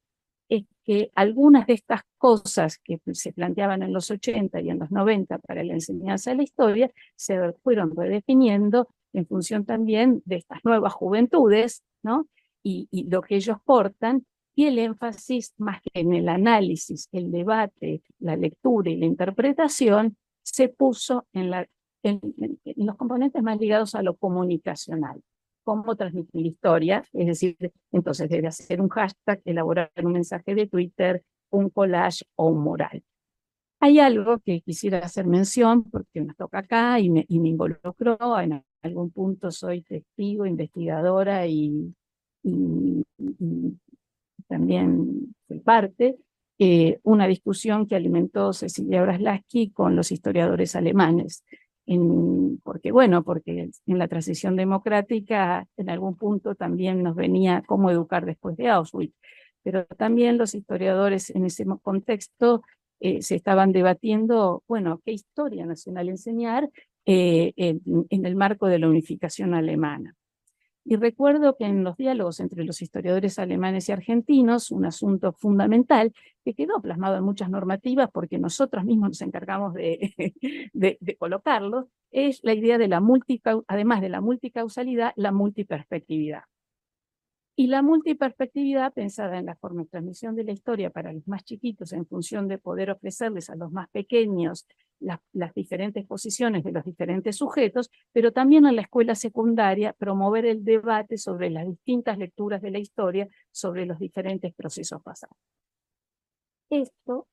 es que algunas de estas cosas que se planteaban en los 80 y en los 90 para la enseñanza de la historia se fueron redefiniendo en función también de estas nuevas juventudes, ¿no? Y lo que ellos portan, y el énfasis más que en el análisis, el debate, la lectura y la interpretación, se puso en los componentes más ligados a lo comunicacional. Cómo transmitir historia, es decir, entonces debe hacer un hashtag, elaborar un mensaje de Twitter, un collage o un mural. Hay algo que quisiera hacer mención, porque nos toca acá y me involucró, en algún punto soy testigo, investigadora y también soy parte, una discusión que alimentó Cecilia Braslavsky con los historiadores alemanes. Porque en la transición democrática en algún punto también nos venía cómo educar después de Auschwitz, pero también los historiadores en ese contexto se estaban debatiendo, bueno, qué historia nacional enseñar en el marco de la unificación alemana. Y recuerdo que en los diálogos entre los historiadores alemanes y argentinos, un asunto fundamental que quedó plasmado en muchas normativas porque nosotros mismos nos encargamos de colocarlo, es la idea de además de la multicausalidad, la multiperspectividad. Y la multiperspectividad, pensada en la forma de transmisión de la historia para los más chiquitos en función de poder ofrecerles a los más pequeños las diferentes posiciones de los diferentes sujetos, pero también en la escuela secundaria promover el debate sobre las distintas lecturas de la historia, sobre los diferentes procesos pasados. Esto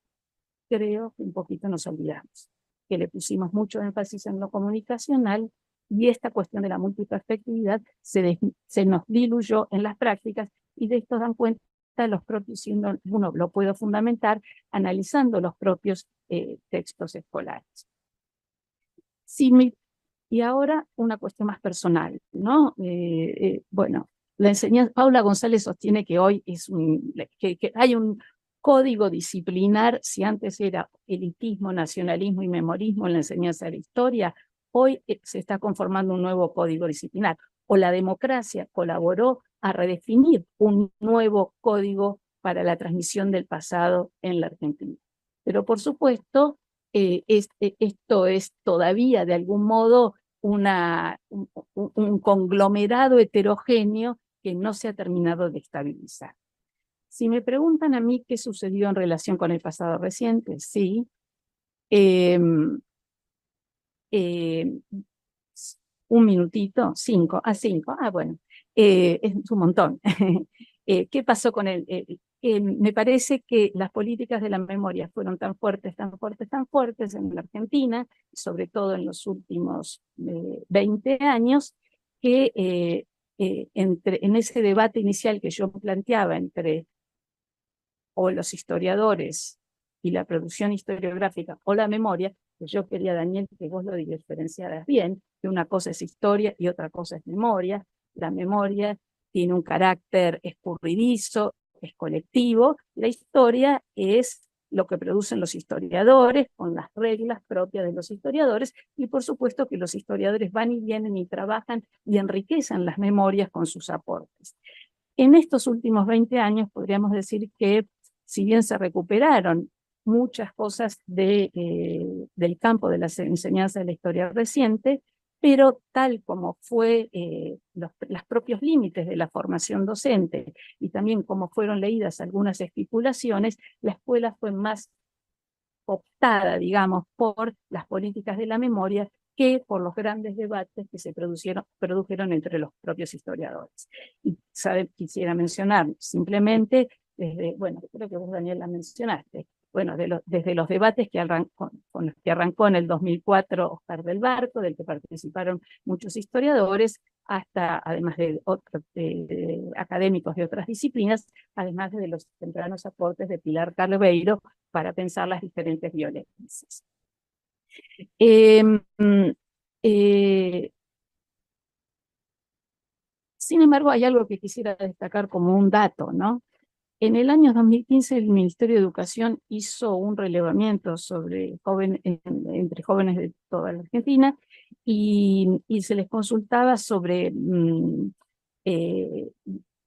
creo que un poquito nos olvidamos, que le pusimos mucho énfasis en lo comunicacional, y esta cuestión de la multiperspectividad se nos diluyó en las prácticas, y de esto dan cuenta los propios, si uno lo puede fundamentar analizando los propios textos escolares. Y ahora una cuestión más personal, ¿no? Bueno, la enseñanza, Paula González sostiene que hoy que hay un código disciplinar. Si antes era elitismo, nacionalismo y memorismo en la enseñanza de la historia, hoy se está conformando un nuevo código disciplinar. O la democracia colaboró a redefinir un nuevo código para la transmisión del pasado en la Argentina. Pero por supuesto, esto es todavía de algún modo un conglomerado heterogéneo que no se ha terminado de estabilizar. Si me preguntan a mí qué sucedió en relación con el pasado reciente, sí. Un minutito, 5, bueno, es un montón. ¿Qué pasó con él? Me parece que las políticas de la memoria fueron tan fuertes en la Argentina, sobre todo en los últimos 20 años, que en ese debate inicial que yo planteaba entre o los historiadores y la producción historiográfica o la memoria, que yo quería, Daniel, que vos lo diferenciaras bien, que una cosa es historia y otra cosa es memoria. La memoria tiene un carácter escurridizo, es colectivo. La historia es lo que producen los historiadores, con las reglas propias de los historiadores, y por supuesto que los historiadores van y vienen y trabajan y enriquecen las memorias con sus aportes. En estos últimos 20 años podríamos decir que, si bien se recuperaron muchas cosas del campo de la enseñanza de la historia reciente, pero tal como fue los propios límites de la formación docente y también como fueron leídas algunas estipulaciones, la escuela fue más optada, digamos, por las políticas de la memoria que por los grandes debates que se produjeron entre los propios historiadores. Y quisiera mencionar simplemente, bueno, creo que vos, Daniel, la mencionaste, bueno, desde los debates con los que arrancó en el 2004 Oscar del Barco, del que participaron muchos historiadores, hasta, además de otros académicos de otras disciplinas, además de los tempranos aportes de Pilar Carbeiro para pensar las diferentes violencias. Sin embargo, hay algo que quisiera destacar como un dato, ¿no? En el año 2015 el Ministerio de Educación hizo un relevamiento sobre entre jóvenes de toda la Argentina y se les consultaba sobre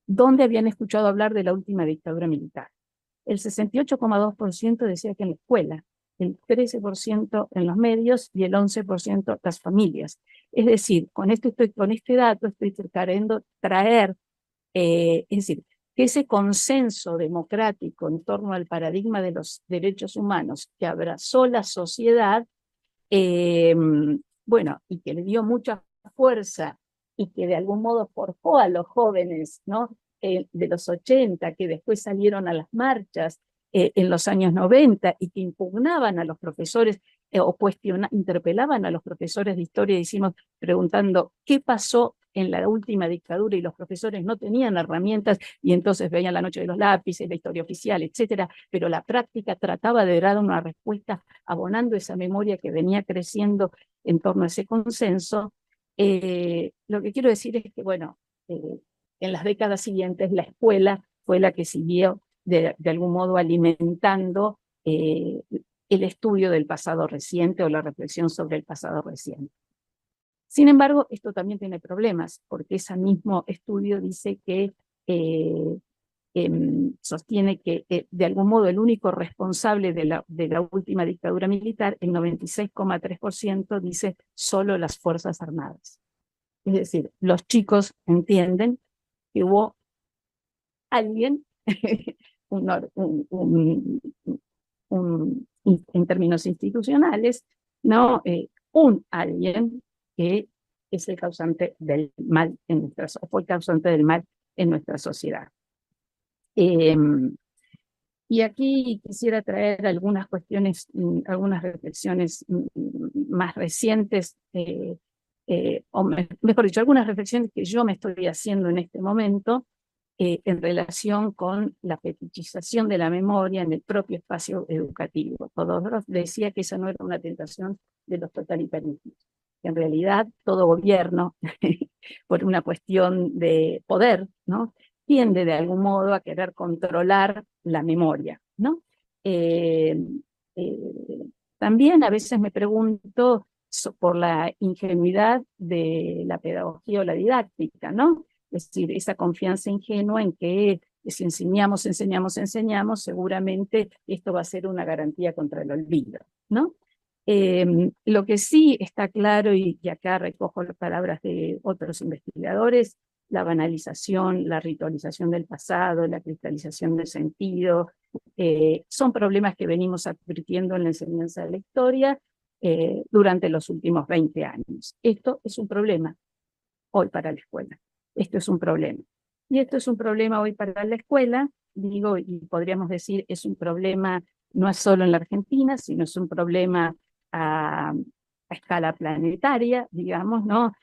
dónde habían escuchado hablar de la última dictadura militar. El 68,2% decía que en la escuela, el 13% en los medios y el 11% las familias. Es decir, con este dato estoy queriendo traer, es decir, que ese consenso democrático en torno al paradigma de los derechos humanos que abrazó la sociedad, bueno, y que le dio mucha fuerza y que de algún modo forjó a los jóvenes, ¿no? De los 80, que después salieron a las marchas en los años 90 y que impugnaban a los profesores o interpelaban a los profesores de historia, preguntando qué pasó en la última dictadura, y los profesores no tenían herramientas y entonces veían La noche de los lápices, la historia oficial, etcétera, pero la práctica trataba de dar una respuesta abonando esa memoria que venía creciendo en torno a ese consenso. Lo que quiero decir es que, bueno, en las décadas siguientes la escuela fue la que siguió de algún modo alimentando el estudio del pasado reciente o la reflexión sobre el pasado reciente. Sin embargo, esto también tiene problemas, porque ese mismo estudio dice que sostiene que de algún modo el único responsable de la última dictadura militar, el 96,3%, dice solo las Fuerzas Armadas. Es decir, los chicos entienden que hubo alguien, en términos institucionales, ¿no? Un alguien que es el causante del mal o fue el causante del mal en nuestra sociedad. Y aquí quisiera traer algunas cuestiones, algunas reflexiones más recientes, o mejor dicho, algunas reflexiones que yo me estoy haciendo en este momento en relación con la fetichización de la memoria en el propio espacio educativo. Todorov decía que esa no era una tentación de los totalitarismos. En realidad, todo gobierno, por una cuestión de poder, ¿no?, tiende de algún modo a querer controlar la memoria, ¿no? También a veces me pregunto por la ingenuidad de la pedagogía o la didáctica, ¿no? Es decir, esa confianza ingenua en que si enseñamos, seguramente esto va a ser una garantía contra el olvido, ¿no? Lo que sí está claro, y acá recojo las palabras de otros investigadores, la banalización, la ritualización del pasado, la cristalización del sentido, son problemas que venimos advirtiendo en la enseñanza de la historia durante los últimos 20 años. Esto es un problema hoy para la escuela. Esto es un problema. Y esto es un problema hoy para la escuela, digo, y podríamos decir, es un problema no es solo en la Argentina, sino es un problema a escala planetaria, digamos, ¿no?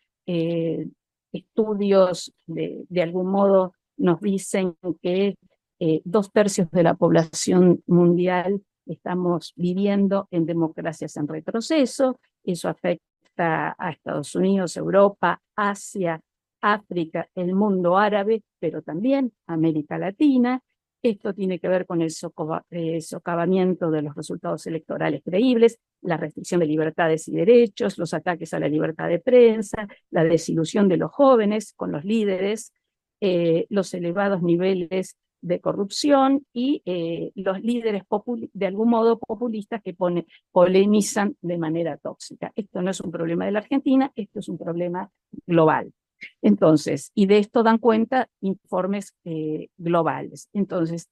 Estudios de algún modo nos dicen que 2/3 de la población mundial estamos viviendo en democracias en retroceso. Eso afecta a Estados Unidos, Europa, Asia, África, el mundo árabe, pero también América Latina. Esto tiene que ver con el socavamiento de los resultados electorales creíbles, la restricción de libertades y derechos, los ataques a la libertad de prensa, la desilusión de los jóvenes con los líderes, los elevados niveles de corrupción y los líderes de algún modo populistas que polemizan de manera tóxica. Esto no es un problema de la Argentina, esto es un problema global. Entonces, y de esto dan cuenta informes globales. Entonces,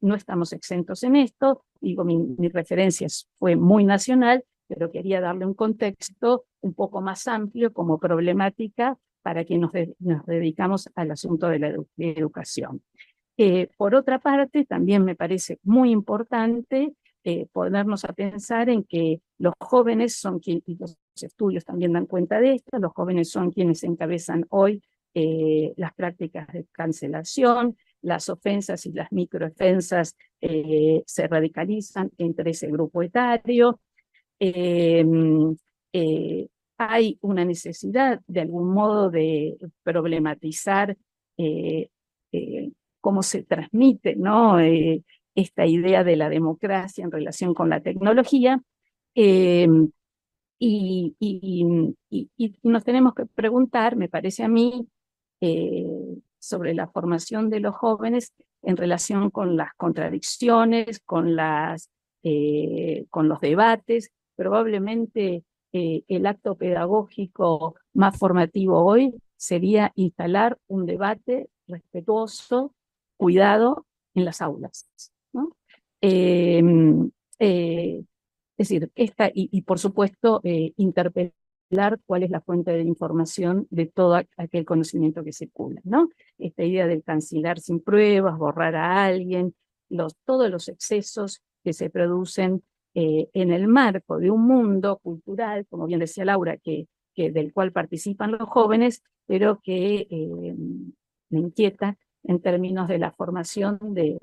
no estamos exentos en esto, digo, mi referencia fue muy nacional, pero quería darle un contexto un poco más amplio como problemática para que nos dedicamos al asunto de la educación. Por otra parte, también me parece muy importante ponernos a pensar en que los jóvenes son quienes, y los estudios también dan cuenta de esto, los jóvenes son quienes encabezan hoy las prácticas de cancelación, las ofensas y las microofensas se radicalizan entre ese grupo etario. Hay una necesidad de algún modo de problematizar cómo se transmite, ¿no? Esta idea de la democracia en relación con la tecnología. Y nos tenemos que preguntar, me parece a mí, sobre la formación de los jóvenes en relación con las contradicciones, con los debates. Probablemente el acto pedagógico más formativo hoy sería instalar un debate respetuoso, cuidado en las aulas, ¿no? Es decir, y por supuesto interpelar cuál es la fuente de información de todo aquel conocimiento que circula, ¿no? Esta idea del cancelar sin pruebas, borrar a alguien, todos los excesos que se producen en el marco de un mundo cultural, como bien decía Laura, del cual participan los jóvenes, pero que me inquieta en términos de la formación de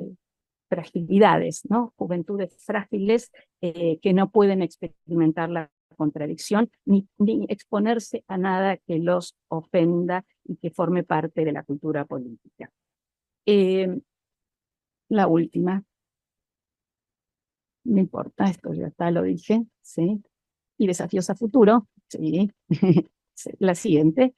fragilidades, ¿no? Juventudes frágiles que no pueden experimentar la contradicción ni exponerse a nada que los ofenda y que forme parte de la cultura política. La última, no importa, esto ya está, lo dije, ¿sí? Y desafíos a futuro, sí. La siguiente.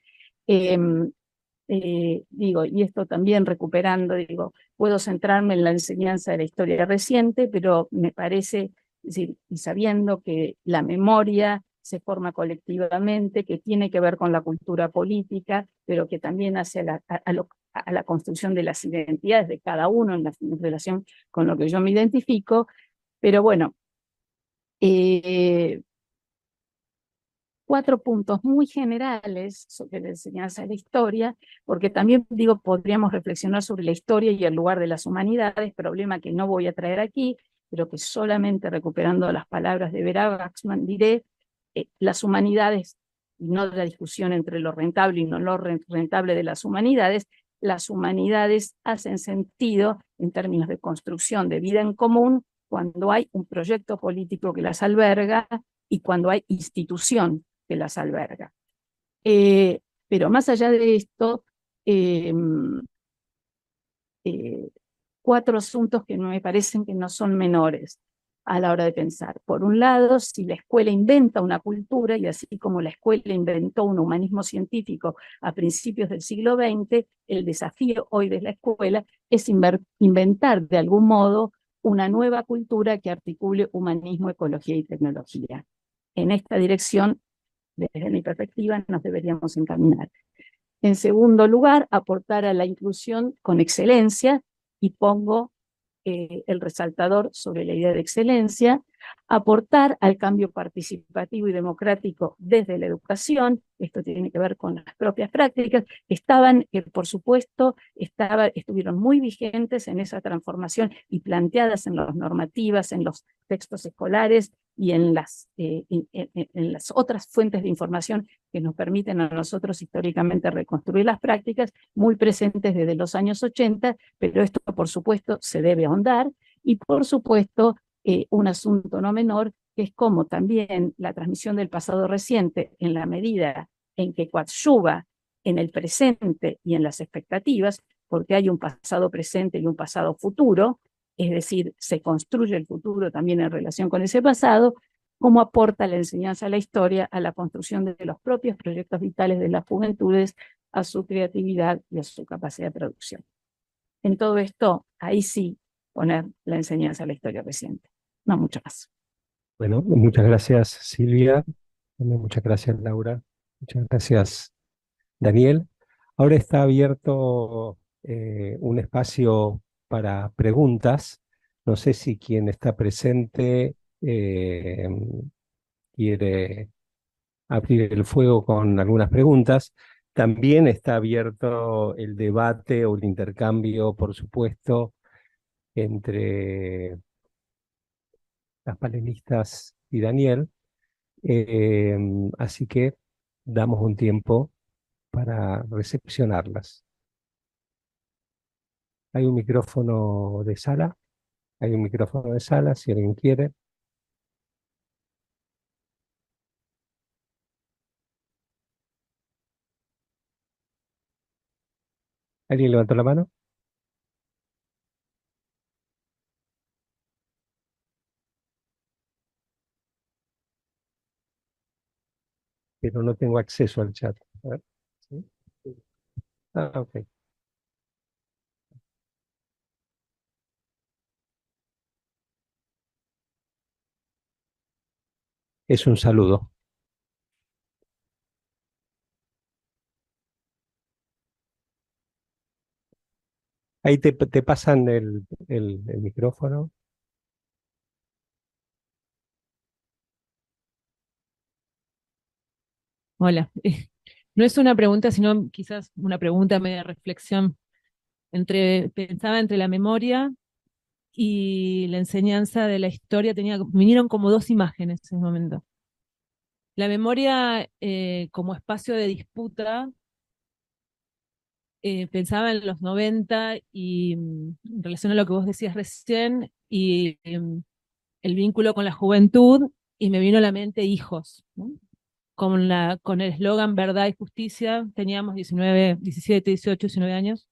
Digo, y esto también recuperando, digo, puedo centrarme en la enseñanza de la historia reciente, pero me parece, es decir, y sabiendo que la memoria se forma colectivamente, que tiene que ver con la cultura política, pero que también hace a la construcción de las identidades de cada uno en relación con lo que yo me identifico, pero bueno, 4 puntos muy generales sobre la enseñanza de la historia, porque también digo, podríamos reflexionar sobre la historia y el lugar de las humanidades, problema que no voy a traer aquí, pero que solamente recuperando las palabras de Vera Waxman diré, las humanidades, y no la discusión entre lo rentable y no lo rentable de las humanidades hacen sentido en términos de construcción de vida en común cuando hay un proyecto político que las alberga y cuando hay institución que las alberga. Pero más allá de esto, 4 asuntos que me parecen que no son menores a la hora de pensar. Por un lado, si la escuela inventa una cultura, y así como la escuela inventó un humanismo científico a principios del siglo XX, el desafío hoy de la escuela es inventar de algún modo una nueva cultura que articule humanismo, ecología y tecnología. En esta dirección, desde mi perspectiva, nos deberíamos encaminar. En segundo lugar, aportar a la inclusión con excelencia, y pongo el resaltador sobre la idea de excelencia, aportar al cambio participativo y democrático desde la educación, esto tiene que ver con las propias prácticas, que por supuesto estuvieron muy vigentes en esa transformación y planteadas en las normativas, en los textos escolares y en las otras fuentes de información que nos permiten a nosotros históricamente reconstruir las prácticas, muy presentes desde los años 80, pero esto por supuesto se debe ahondar, y por supuesto un asunto no menor, que es cómo también la transmisión del pasado reciente, en la medida en que coadyuva en el presente y en las expectativas, porque hay un pasado presente y un pasado futuro, es decir, se construye el futuro también en relación con ese pasado, cómo aporta la enseñanza de la historia a la construcción de los propios proyectos vitales de las juventudes, a su creatividad y a su capacidad de producción. en todo esto, ahí sí, poner la enseñanza de la historia reciente, no mucho más. Bueno, muchas gracias Silvia, también muchas gracias Laura, muchas gracias Daniel. Ahora está abierto un espacio para preguntas. No sé si quien está presente quiere abrir el fuego con algunas preguntas. También está abierto el debate o el intercambio, por supuesto, entre las panelistas y Daniel. Eh, Así que damos un tiempo para recepcionarlas. Hay un micrófono de sala, hay un micrófono de sala, si alguien quiere. ¿Alguien levantó la mano? Pero no tengo acceso al chat. A ver, ¿sí? Ah, ok. Es un saludo. Ahí te pasan el micrófono. Hola. No es una pregunta, sino quizás una pregunta media reflexión. Pensaba entre la memoria y la enseñanza de la historia, vinieron como dos imágenes en ese momento. La memoria como espacio de disputa, pensaba en los 90 y en relación a lo que vos decías recién, y el vínculo con la juventud, y me vino a la mente hijos, ¿no? Con el eslogan Verdad y Justicia, teníamos 19, 17, 18, 19 años,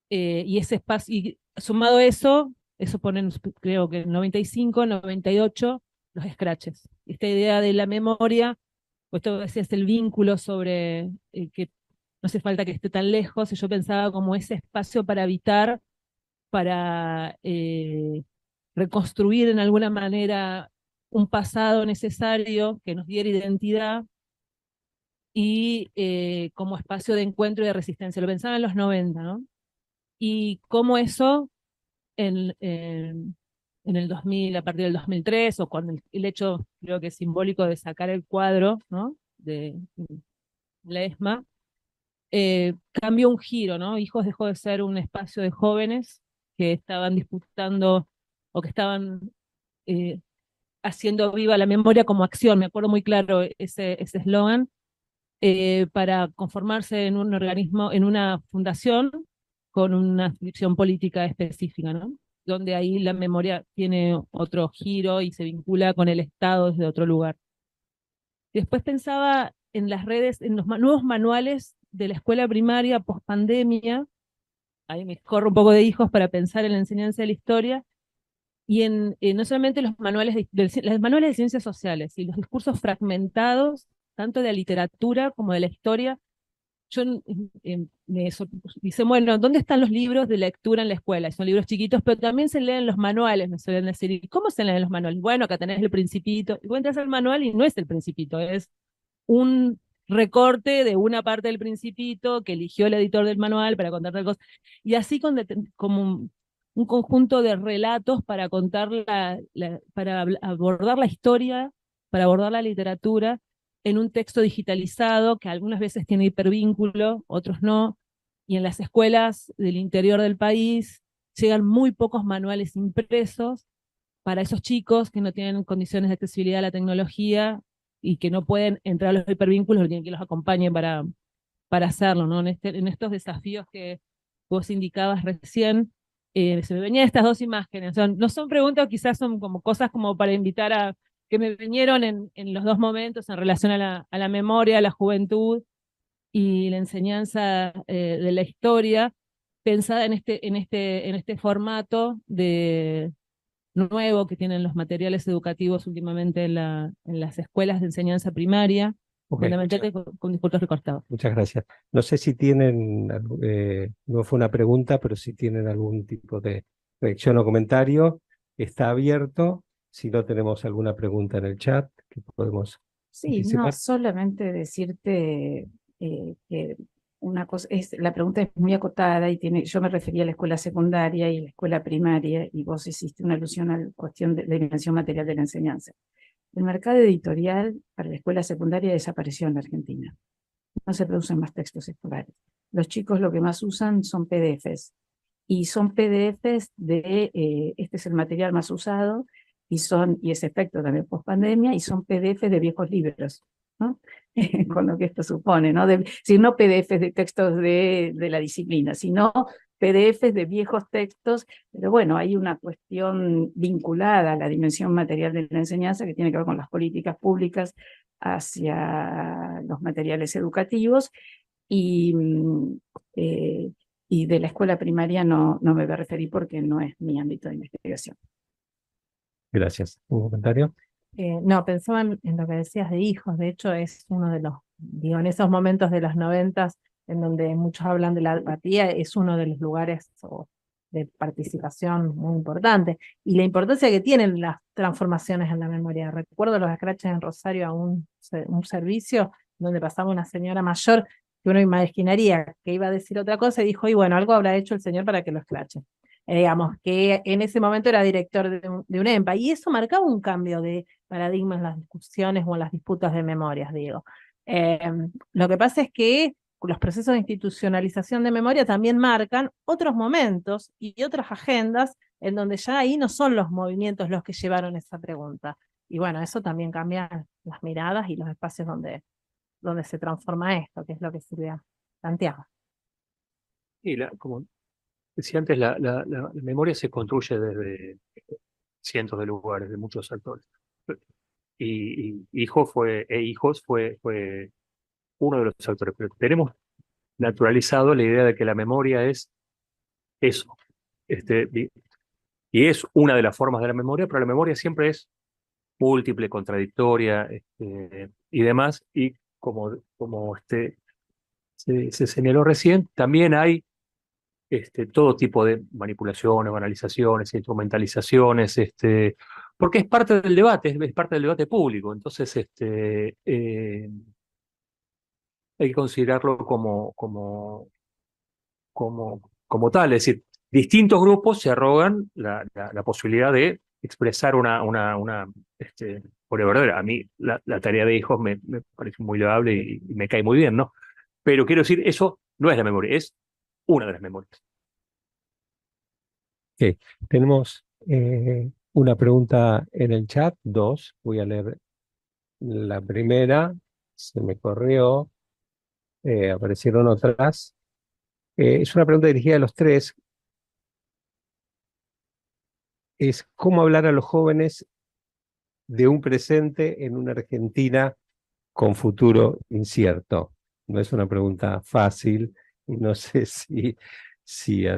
y ese espacio, y sumado a eso, eso ponen, creo que en 95, 98, los scratches. Esta idea de la memoria, pues tú decías el vínculo sobre que no hace falta que esté tan lejos, y yo pensaba como ese espacio para habitar, para reconstruir en alguna manera un pasado necesario que nos diera identidad, y como espacio de encuentro y de resistencia. Lo pensaba en los 90, ¿no? Y cómo eso en el 2000, a partir del 2003, o con el hecho, creo que simbólico, de sacar el cuadro, ¿no? De la ESMA, cambió un giro, ¿no? Hijos dejó de ser un espacio de jóvenes que estaban disputando o que estaban eh, haciendo viva la memoria como acción. Me acuerdo muy claro ese eslogan, para conformarse en un organismo, en una fundación con una adscripción política específica, ¿no? Donde ahí la memoria tiene otro giro y se vincula con el Estado desde otro lugar. Después pensaba en las redes, en los nuevos manuales de la escuela primaria post pandemia. Ahí me corro un poco de hijos para pensar en la enseñanza de la historia, y no solamente los manuales los manuales de ciencias sociales y los discursos fragmentados, tanto de la literatura como de la historia. Yo dice, bueno, ¿dónde están los libros de lectura en la escuela? Y son libros chiquitos, pero también se leen los manuales, me suelen decir. ¿Y cómo se leen los manuales? Bueno, acá tenés el Principito. Y vos entras al manual y no es el Principito, es un recorte de una parte del Principito que eligió el editor del manual para contar tal cosa. Y así como un conjunto de relatos para contar para abordar la historia, para abordar la literatura en un texto digitalizado que algunas veces tiene hipervínculo, otros no, y en las escuelas del interior del país llegan muy pocos manuales impresos para esos chicos que no tienen condiciones de accesibilidad a la tecnología y que no pueden entrar a los hipervínculos, tienen que los acompañen para hacerlo, ¿no? En estos desafíos que vos indicabas recién, se me venían estas dos imágenes. No son preguntas, quizás son como cosas como para invitar a que me vinieron en los dos momentos en relación a la memoria, a la juventud y la enseñanza de la historia, pensada en este formato de nuevo que tienen los materiales educativos últimamente en las escuelas de enseñanza primaria, Ok, fundamentalmente con discursos recortados. muchas gracias. No sé si tienen, no fue una pregunta, pero si tienen algún tipo de reacción o comentario, está abierto. Si no tenemos alguna pregunta en el chat que podemos Sí, no, anticipar. solamente decirte que una cosa la pregunta es muy acotada y yo me refería a la escuela secundaria y la escuela primaria, y vos hiciste una alusión a la cuestión de la dimensión material de la enseñanza. El mercado editorial para la escuela secundaria desapareció en la Argentina. No se producen más textos escolares. Los chicos lo que más usan son PDFs, y son PDFs este es el material más usado, y es efecto también post pandemia, y son PDFs de viejos libros, ¿no? Con lo que esto supone, ¿no? Si no PDFs de textos de la disciplina, sino PDFs de viejos textos, pero bueno, hay una cuestión vinculada a la dimensión material de la enseñanza que tiene que ver con las políticas públicas hacia los materiales educativos, y, y de la escuela primaria no me voy a referir porque no es mi ámbito de investigación. Gracias. ¿Un comentario? No, pensaba en lo que decías de hijos. De hecho, es uno de los, digo, en esos momentos de los 90 en donde muchos hablan de la apatía, es uno de los lugares de participación muy importante. Y la importancia que tienen las transformaciones en la memoria. Recuerdo los scratches en Rosario a un servicio donde pasaba una señora mayor que uno imaginaría que iba a decir otra cosa y dijo, y bueno, algo habrá hecho el señor para que lo escrache. Digamos, que en ese momento era director de un EMPA, y eso marcaba un cambio de paradigma en las discusiones o en las disputas de memorias, digo. Lo que pasa es que los procesos de institucionalización de memoria también marcan otros momentos y otras agendas en donde ya ahí no son los movimientos los que llevaron esa pregunta. Y bueno, eso también cambia las miradas y los espacios donde se transforma esto, que es lo que Silvia planteaba. Y como decía antes, la memoria se construye desde cientos de lugares, de muchos actores. Y Hijos fue uno de los actores, pero tenemos naturalizado la idea de que la memoria es eso. Y es una de las formas de la memoria, pero la memoria siempre es múltiple, contradictoria, y demás. Y como se señaló recién, también hay todo tipo de manipulaciones, banalizaciones, instrumentalizaciones, porque es parte del debate, es parte del debate público. Entonces, hay que considerarlo como tal. Es decir, distintos grupos se arrogan la posibilidad de expresar por verdadera. A mí la tarea de Hijos me parece muy loable y me cae muy bien, ¿no? Pero quiero decir, eso no es la memoria, es una de las memorias. Ok, tenemos una pregunta en el chat, dos. Voy a leer la primera. Se me corrió, aparecieron otras. Es una pregunta dirigida a los tres. Es cómo hablar a los jóvenes de un presente en una Argentina con futuro incierto. No es una pregunta fácil y no sé si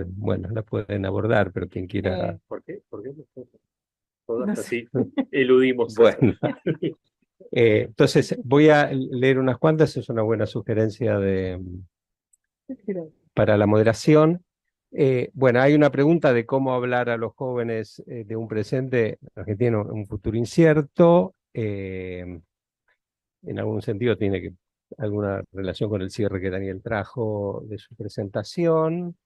bueno, la pueden abordar, pero quien quiera. ¿Por qué? Todas No así eludimos. Bueno, entonces voy a leer unas cuantas, es una buena sugerencia para la moderación. Bueno, hay una pregunta de cómo hablar a los jóvenes de un presente argentino, un futuro incierto. En algún sentido tiene alguna relación con el cierre que Daniel trajo de su presentación.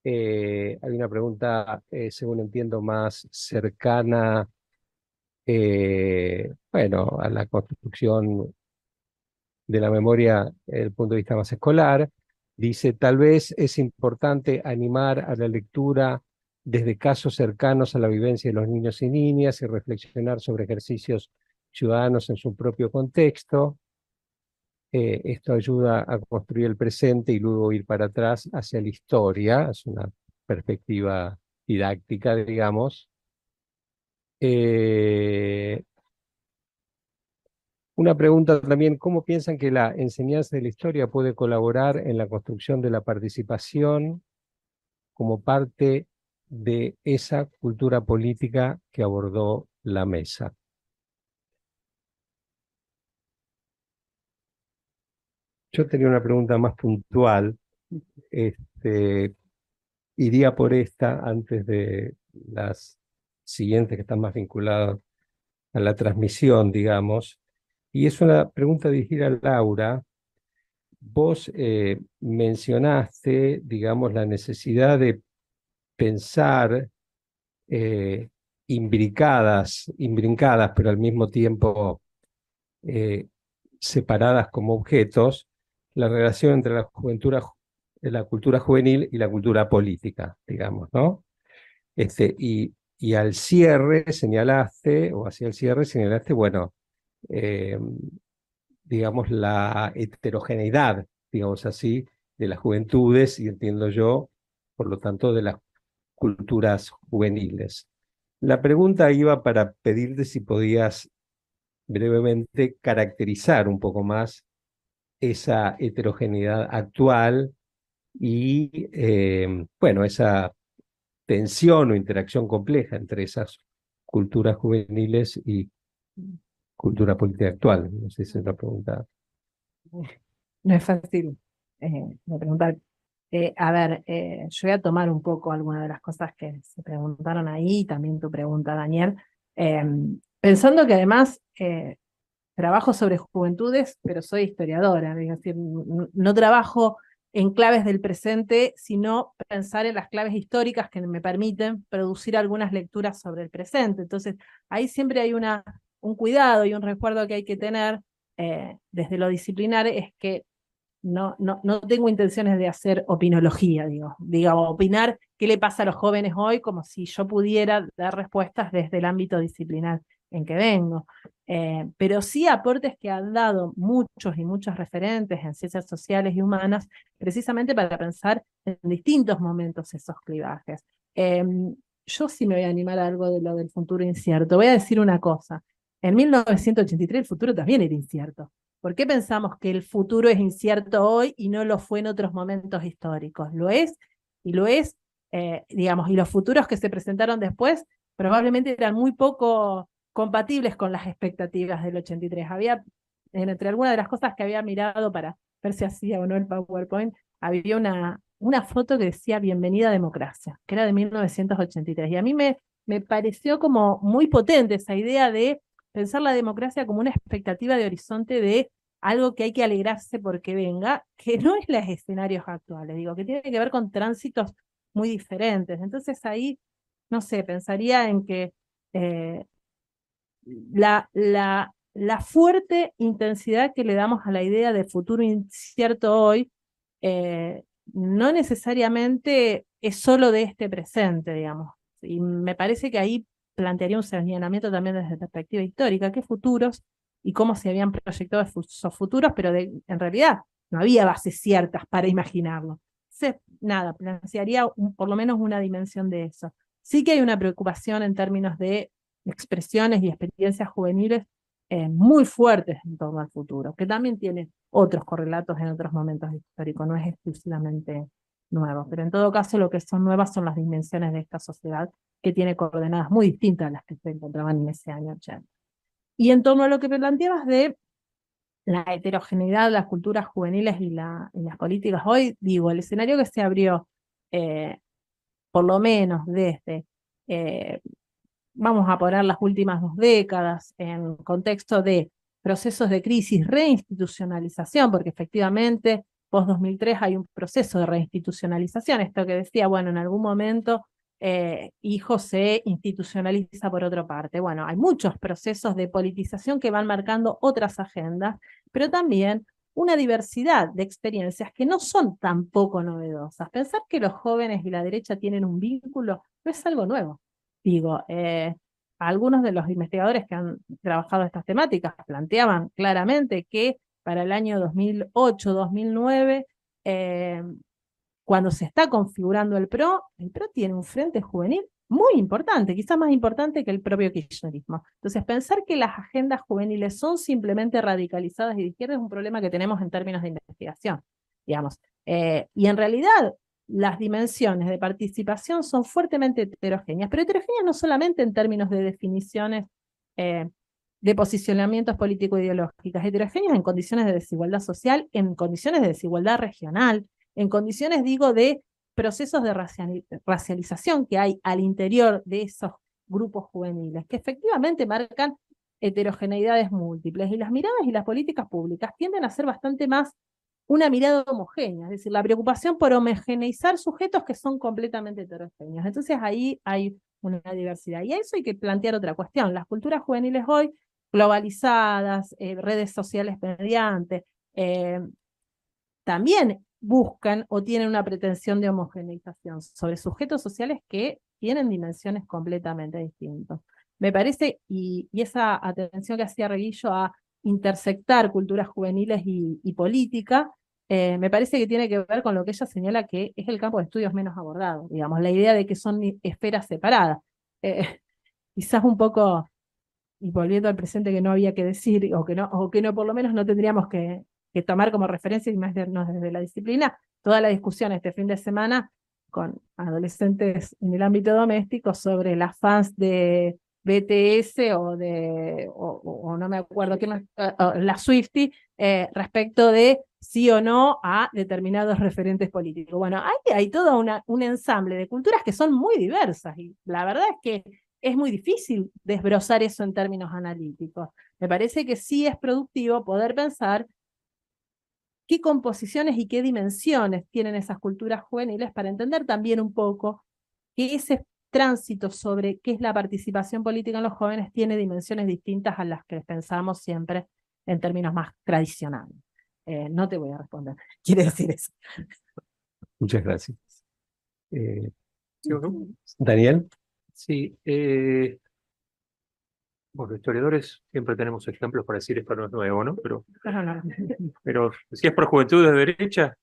Hay una pregunta, según entiendo, más cercana, bueno, a la construcción de la memoria desde el punto de vista más escolar. Dice, tal vez es importante animar a la lectura desde casos cercanos a la vivencia de los niños y niñas y reflexionar sobre ejercicios ciudadanos en su propio contexto. Esto ayuda a construir el presente y luego ir para atrás hacia la historia. Es una perspectiva didáctica, digamos. Una pregunta también, ¿cómo piensan que la enseñanza de la historia puede colaborar en la construcción de la participación como parte de esa cultura política que abordó la mesa? yo tenía una pregunta más puntual. Iría por esta antes de las siguientes que están más vinculadas a la transmisión, digamos. Y es una pregunta dirigida a Laura. Vos mencionaste, digamos, la necesidad de pensar imbrincadas, pero al mismo tiempo eh, separadas como objetos, la relación entre la cultura juvenil y la cultura política, digamos, ¿no? Y al cierre señalaste, o hacia el cierre señalaste, bueno, eh, digamos, la heterogeneidad, digamos así, de las juventudes, y entiendo yo, por lo tanto, de las culturas juveniles. La pregunta iba para pedirte si podías brevemente caracterizar un poco más esa heterogeneidad actual y, bueno, esa tensión o interacción compleja entre esas culturas juveniles y cultura política actual. No sé si es una pregunta. No es fácil de preguntar. A ver, yo voy a tomar un poco algunas de las cosas que se preguntaron ahí, y también tu pregunta, Daniel, eh, pensando que además trabajo sobre juventudes, pero soy historiadora, es decir, no trabajo en claves del presente, sino pensar en las claves históricas que me permiten producir algunas lecturas sobre el presente. Entonces, ahí siempre hay un cuidado y un recuerdo que hay que tener desde lo disciplinar, es que no tengo intenciones de hacer opinología, digamos, opinar qué le pasa a los jóvenes hoy como si yo pudiera dar respuestas desde el ámbito disciplinar en que vengo. Pero sí aportes que han dado muchos y muchos referentes en ciencias sociales y humanas, precisamente para pensar en distintos momentos esos clivajes. Yo sí me voy a animar a algo de lo del futuro incierto. Voy a decir una cosa. En 1983 el futuro también era incierto. ¿Por qué pensamos que el futuro es incierto hoy y no lo fue en otros momentos históricos? Lo es, y lo es, digamos, y los futuros que se presentaron después probablemente eran muy poco compatibles con las expectativas del 83. Había, entre algunas de las cosas que había mirado para ver si hacía o no el PowerPoint, había una foto que decía Bienvenida a Democracia, que era de 1983. Y a mí me pareció como muy potente esa idea de pensar la democracia como una expectativa de horizonte de algo que hay que alegrarse porque venga, que no es los escenarios actuales, digo, que tiene que ver con tránsitos muy diferentes. Entonces ahí, no sé, pensaría en que eh, la fuerte intensidad que le damos a la idea de futuro incierto hoy no necesariamente es solo de este presente, digamos. Y me parece que ahí plantearía un señalamiento también desde perspectiva histórica, qué futuros y cómo se habían proyectado esos futuros, pero en realidad no había bases ciertas para imaginarlo. Entonces, nada, plantearía por lo menos una dimensión de eso. Sí que hay una preocupación en términos de expresiones y experiencias juveniles muy fuertes en torno al futuro, que también tiene otros correlatos en otros momentos históricos, no es exclusivamente nuevo, pero en todo caso lo que son nuevas son las dimensiones de esta sociedad que tiene coordenadas muy distintas a las que se encontraban en ese año 80. Y en torno a lo que planteabas de la heterogeneidad de las culturas juveniles y las políticas hoy, digo, el escenario que se abrió, por lo menos desde vamos a poner las últimas 2 décadas en contexto de procesos de crisis, reinstitucionalización, porque efectivamente post-2003 hay un proceso de reinstitucionalización, esto que decía, bueno, en algún momento hijo se institucionaliza por otra parte. Bueno, hay muchos procesos de politización que van marcando otras agendas, pero también una diversidad de experiencias que no son tampoco novedosas. Pensar que los jóvenes y la derecha tienen un vínculo no es algo nuevo. Digo, algunos de los investigadores que han trabajado estas temáticas planteaban claramente que para el año 2008-2009, cuando se está configurando el PRO tiene un frente juvenil muy importante, quizás más importante que el propio kirchnerismo. Entonces, pensar que las agendas juveniles son simplemente radicalizadas y de izquierda es un problema que tenemos en términos de investigación, digamos. Y en realidad, las dimensiones de participación son fuertemente heterogéneas, pero heterogéneas no solamente en términos de definiciones de posicionamientos político-ideológicos heterogéneos en condiciones de desigualdad social, en condiciones de desigualdad regional, en condiciones, digo, de procesos de racialización que hay al interior de esos grupos juveniles, que efectivamente marcan heterogeneidades múltiples, y las miradas y las políticas públicas tienden a ser bastante más una mirada homogénea, es decir, la preocupación por homogeneizar sujetos que son completamente heterogéneos. Entonces ahí hay una diversidad. Y a eso hay que plantear otra cuestión. Las culturas juveniles hoy, globalizadas, redes sociales mediante, también buscan o tienen una pretensión de homogeneización sobre sujetos sociales que tienen dimensiones completamente distintas. Me parece, y esa atención que hacía Reguillo a intersectar culturas juveniles y política, me parece que tiene que ver con lo que ella señala que es el campo de estudios menos abordado, digamos, la idea de que son esferas separadas. Quizás un poco, y volviendo al presente, que no había que decir, o que no, por lo menos no tendríamos que tomar como referencia, y más desde la disciplina, toda la discusión este fin de semana con adolescentes en el ámbito doméstico sobre las fans de BTS o no me acuerdo, la Swiftie, respecto de sí o no a determinados referentes políticos. Bueno, hay todo un ensamble de culturas que son muy diversas, y la verdad es que es muy difícil desbrozar eso en términos analíticos. Me parece que sí es productivo poder pensar qué composiciones y qué dimensiones tienen esas culturas juveniles para entender también un poco que ese tránsito sobre qué es la participación política en los jóvenes tiene dimensiones distintas a las que pensamos siempre en términos más tradicionales. No te voy a responder, quiere decir eso. Muchas gracias. ¿Sí o no? Daniel. Sí, bueno, historiadores siempre tenemos ejemplos para decir esto no es nuevo, ¿no? Pero si es por juventud de derecha,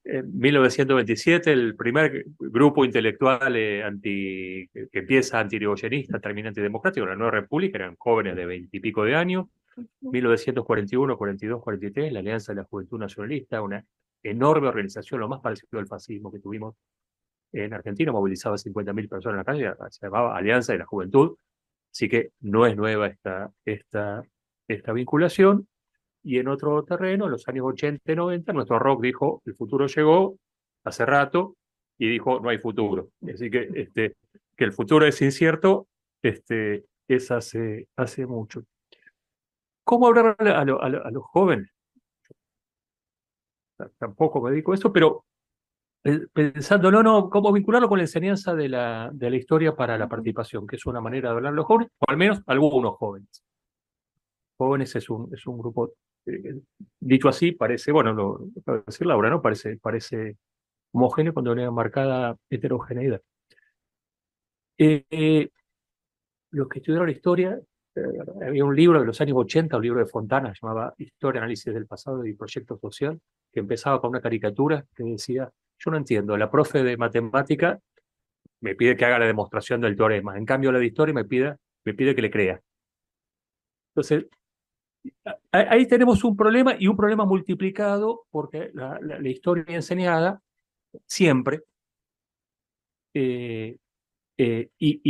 en 1927 el primer grupo intelectual que empieza antirigoyenista, termina antidemocrático, la Nueva República, eran jóvenes de 20 y pico de años. 1941, 42, 43, la Alianza de la Juventud Nacionalista, una enorme organización, lo más parecido al fascismo que tuvimos en Argentina, movilizaba 50.000 personas en la calle, se llamaba Alianza de la Juventud, así que no es nueva esta vinculación. Y en otro terreno, en los años 80 y 90, nuestro rock dijo, el futuro llegó hace rato, y dijo, no hay futuro. Así que el futuro es incierto, es hace mucho. ¿Cómo hablar a los jóvenes? Tampoco me dedico a eso, pero pensando, no, cómo vincularlo con la enseñanza de la historia para la participación, que es una manera de hablar a los jóvenes, o al menos algunos jóvenes. Jóvenes es un grupo, dicho así, parece, bueno, lo acabo de decir Laura, ¿no? Parece homogéneo cuando hay una marcada heterogeneidad. Los que estudiaron historia, había un libro de los años 80, un libro de Fontana, llamaba Historia, Análisis del Pasado y Proyecto Social, que empezaba con una caricatura que decía, yo no entiendo, la profe de matemática me pide que haga la demostración del teorema, en cambio la de historia me pide que le crea. Entonces, ahí tenemos un problema, y un problema multiplicado, porque la historia enseñada siempre, y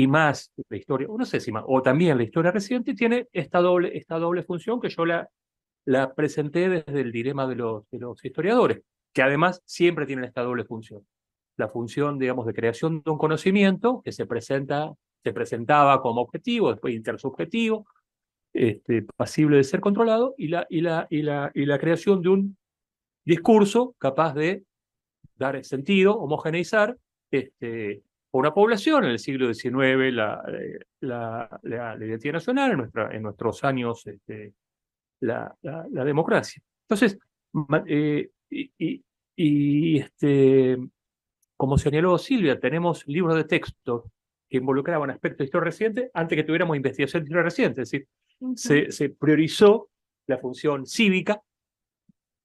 más la historia, no sé si más, o también la historia reciente, tiene esta doble función que yo la presenté desde el dilema de los historiadores, que además siempre tienen esta doble función. La función, digamos, de creación de un conocimiento que se presentaba como objetivo, después intersubjetivo, pasible de ser controlado, y la creación de un discurso capaz de dar sentido, homogeneizar una población. En el siglo XIX la identidad nacional, en nuestros años la democracia. Entonces, como señaló Silvia, tenemos libros de texto que involucraban aspectos de historia reciente antes que tuviéramos investigación de historia reciente. Es decir, se priorizó la función cívica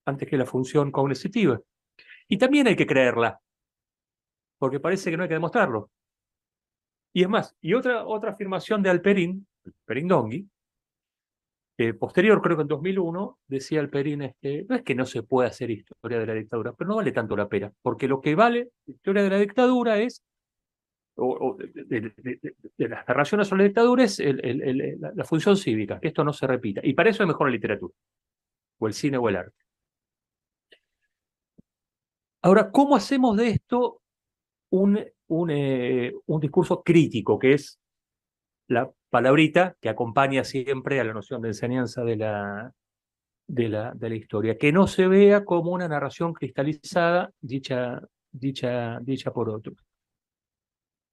antes que la función cognitiva. Y también hay que creerla, porque parece que no hay que demostrarlo. Y es más, y otra afirmación de Alperín Dongui, posterior, creo que en 2001, decía Alperín, no es que no se pueda hacer historia de la dictadura, pero no vale tanto la pena, porque lo que vale la historia de la dictadura es de las narraciones sobre la dictadura es la función cívica, que esto no se repita. Y para eso es mejor la literatura, o el cine o el arte. Ahora, ¿cómo hacemos de esto un discurso crítico, que es la palabrita que acompaña siempre a la noción de enseñanza de la historia? Que no se vea como una narración cristalizada dicha por otros.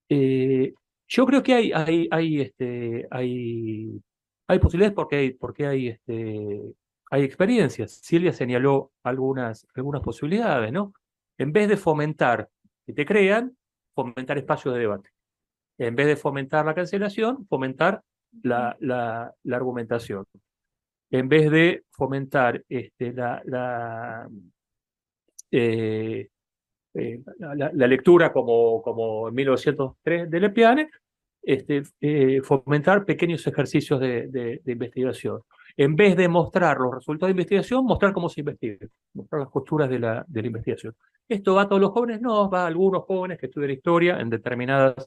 Yo creo que hay posibilidades porque hay experiencias. Silvia señaló algunas posibilidades, ¿no? En vez de fomentar que te crean, fomentar espacios de debate. En vez de fomentar la cancelación, fomentar la argumentación. En vez de fomentar la lectura como en 1903 de Lepiane, fomentar pequeños ejercicios de investigación. En vez de mostrar los resultados de investigación, mostrar cómo se investiga, mostrar las costuras de la investigación. ¿Esto va a todos los jóvenes? No, va a algunos jóvenes que estudian historia en determinadas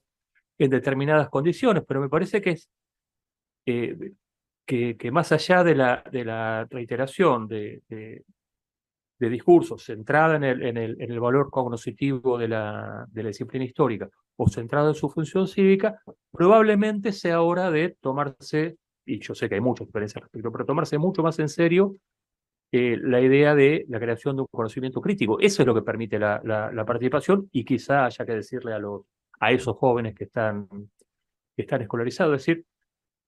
condiciones, pero me parece que es que más allá de la reiteración de discursos centrada en el valor cognoscitivo de la disciplina histórica o centrado en su función cívica, probablemente sea hora de tomarse, y yo sé que hay mucha experiencia al respecto, pero tomarse mucho más en serio la idea de la creación de un conocimiento crítico. Eso es lo que permite la participación, y quizá haya que decirle a esos jóvenes que están escolarizados, es decir,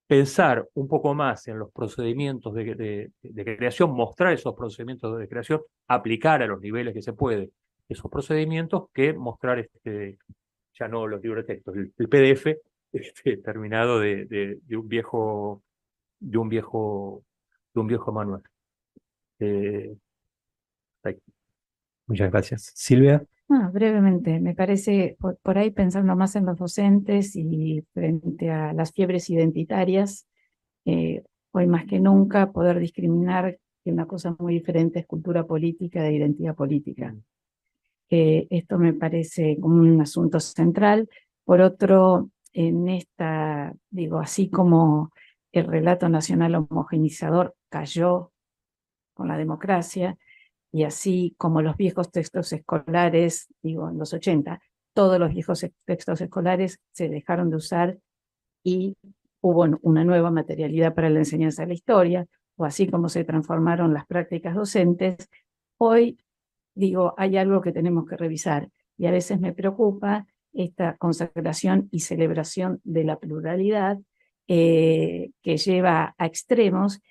pensar un poco más en los procedimientos de creación, mostrar esos procedimientos de creación, aplicar a los niveles que se puede esos procedimientos, que mostrar ya no los libros de texto, el PDF terminado de un viejo manual. Muchas gracias. Silvia. Brevemente, me parece, por ahí pensando más en los docentes y frente a las fiebres identitarias, hoy más que nunca poder discriminar que una cosa muy diferente es cultura política de identidad política. Esto me parece como un asunto central. Por otro, en esta, digo, así como el relato nacional homogeneizador cayó con la democracia, y así como los viejos textos escolares, digo, en los 80, todos los viejos textos escolares se dejaron de usar y hubo una nueva materialidad para la enseñanza de la historia, o así como se transformaron las prácticas docentes, hoy, digo, hay algo que tenemos que revisar, y a veces me preocupa esta consagración y celebración de la pluralidad que lleva a extremos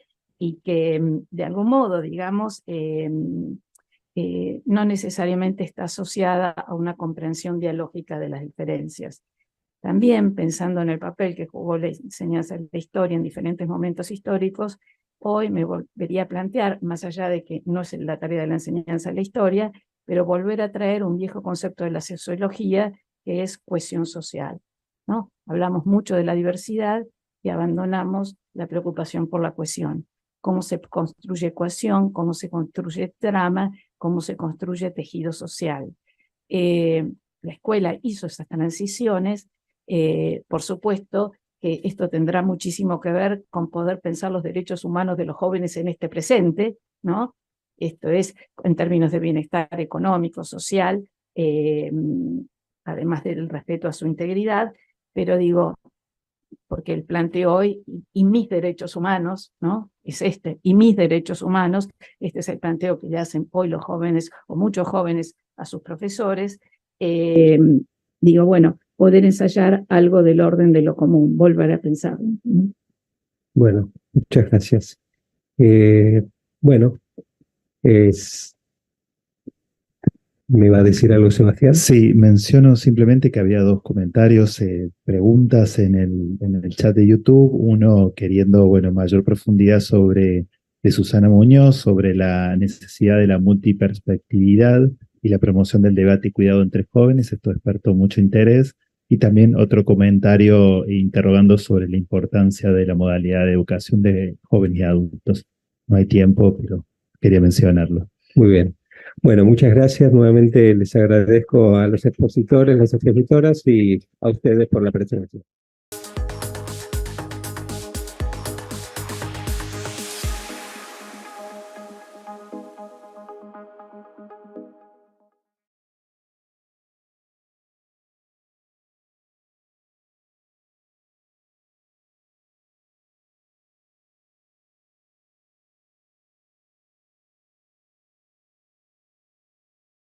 y que de algún modo, digamos, no necesariamente está asociada a una comprensión dialógica de las diferencias. También pensando en el papel que jugó la enseñanza de la historia en diferentes momentos históricos, hoy me volvería a plantear, más allá de que no es la tarea de la enseñanza de la historia, pero volver a traer un viejo concepto de la sociología que es cohesión social, ¿no? Hablamos mucho de la diversidad y abandonamos la preocupación por la cohesión. Cómo se construye cohesión, cómo se construye trama, cómo se construye tejido social. La escuela hizo esas transiciones, por supuesto que esto tendrá muchísimo que ver con poder pensar los derechos humanos de los jóvenes en este presente, ¿no? Esto es en términos de bienestar económico, social, además del respeto a su integridad, pero digo, porque el planteo hoy, y mis derechos humanos, ¿no? Es y mis derechos humanos, este es el planteo que le hacen hoy los jóvenes, o muchos jóvenes, a sus profesores. Digo, bueno, poder ensayar algo del orden de lo común, volver a pensar. Bueno, muchas gracias. Bueno, ¿me va a decir algo, Sebastián? Sí, menciono simplemente que había dos comentarios, preguntas en el chat de YouTube. Uno queriendo, bueno, mayor profundidad de Susana Muñoz, sobre la necesidad de la multiperspectividad y la promoción del debate y cuidado entre jóvenes. Esto despertó mucho interés. Y también otro comentario interrogando sobre la importancia de la modalidad de educación de jóvenes y adultos. No hay tiempo, pero quería mencionarlo. Muy bien. Bueno, muchas gracias. Nuevamente les agradezco a los expositores, las expositoras y a ustedes por la presencia.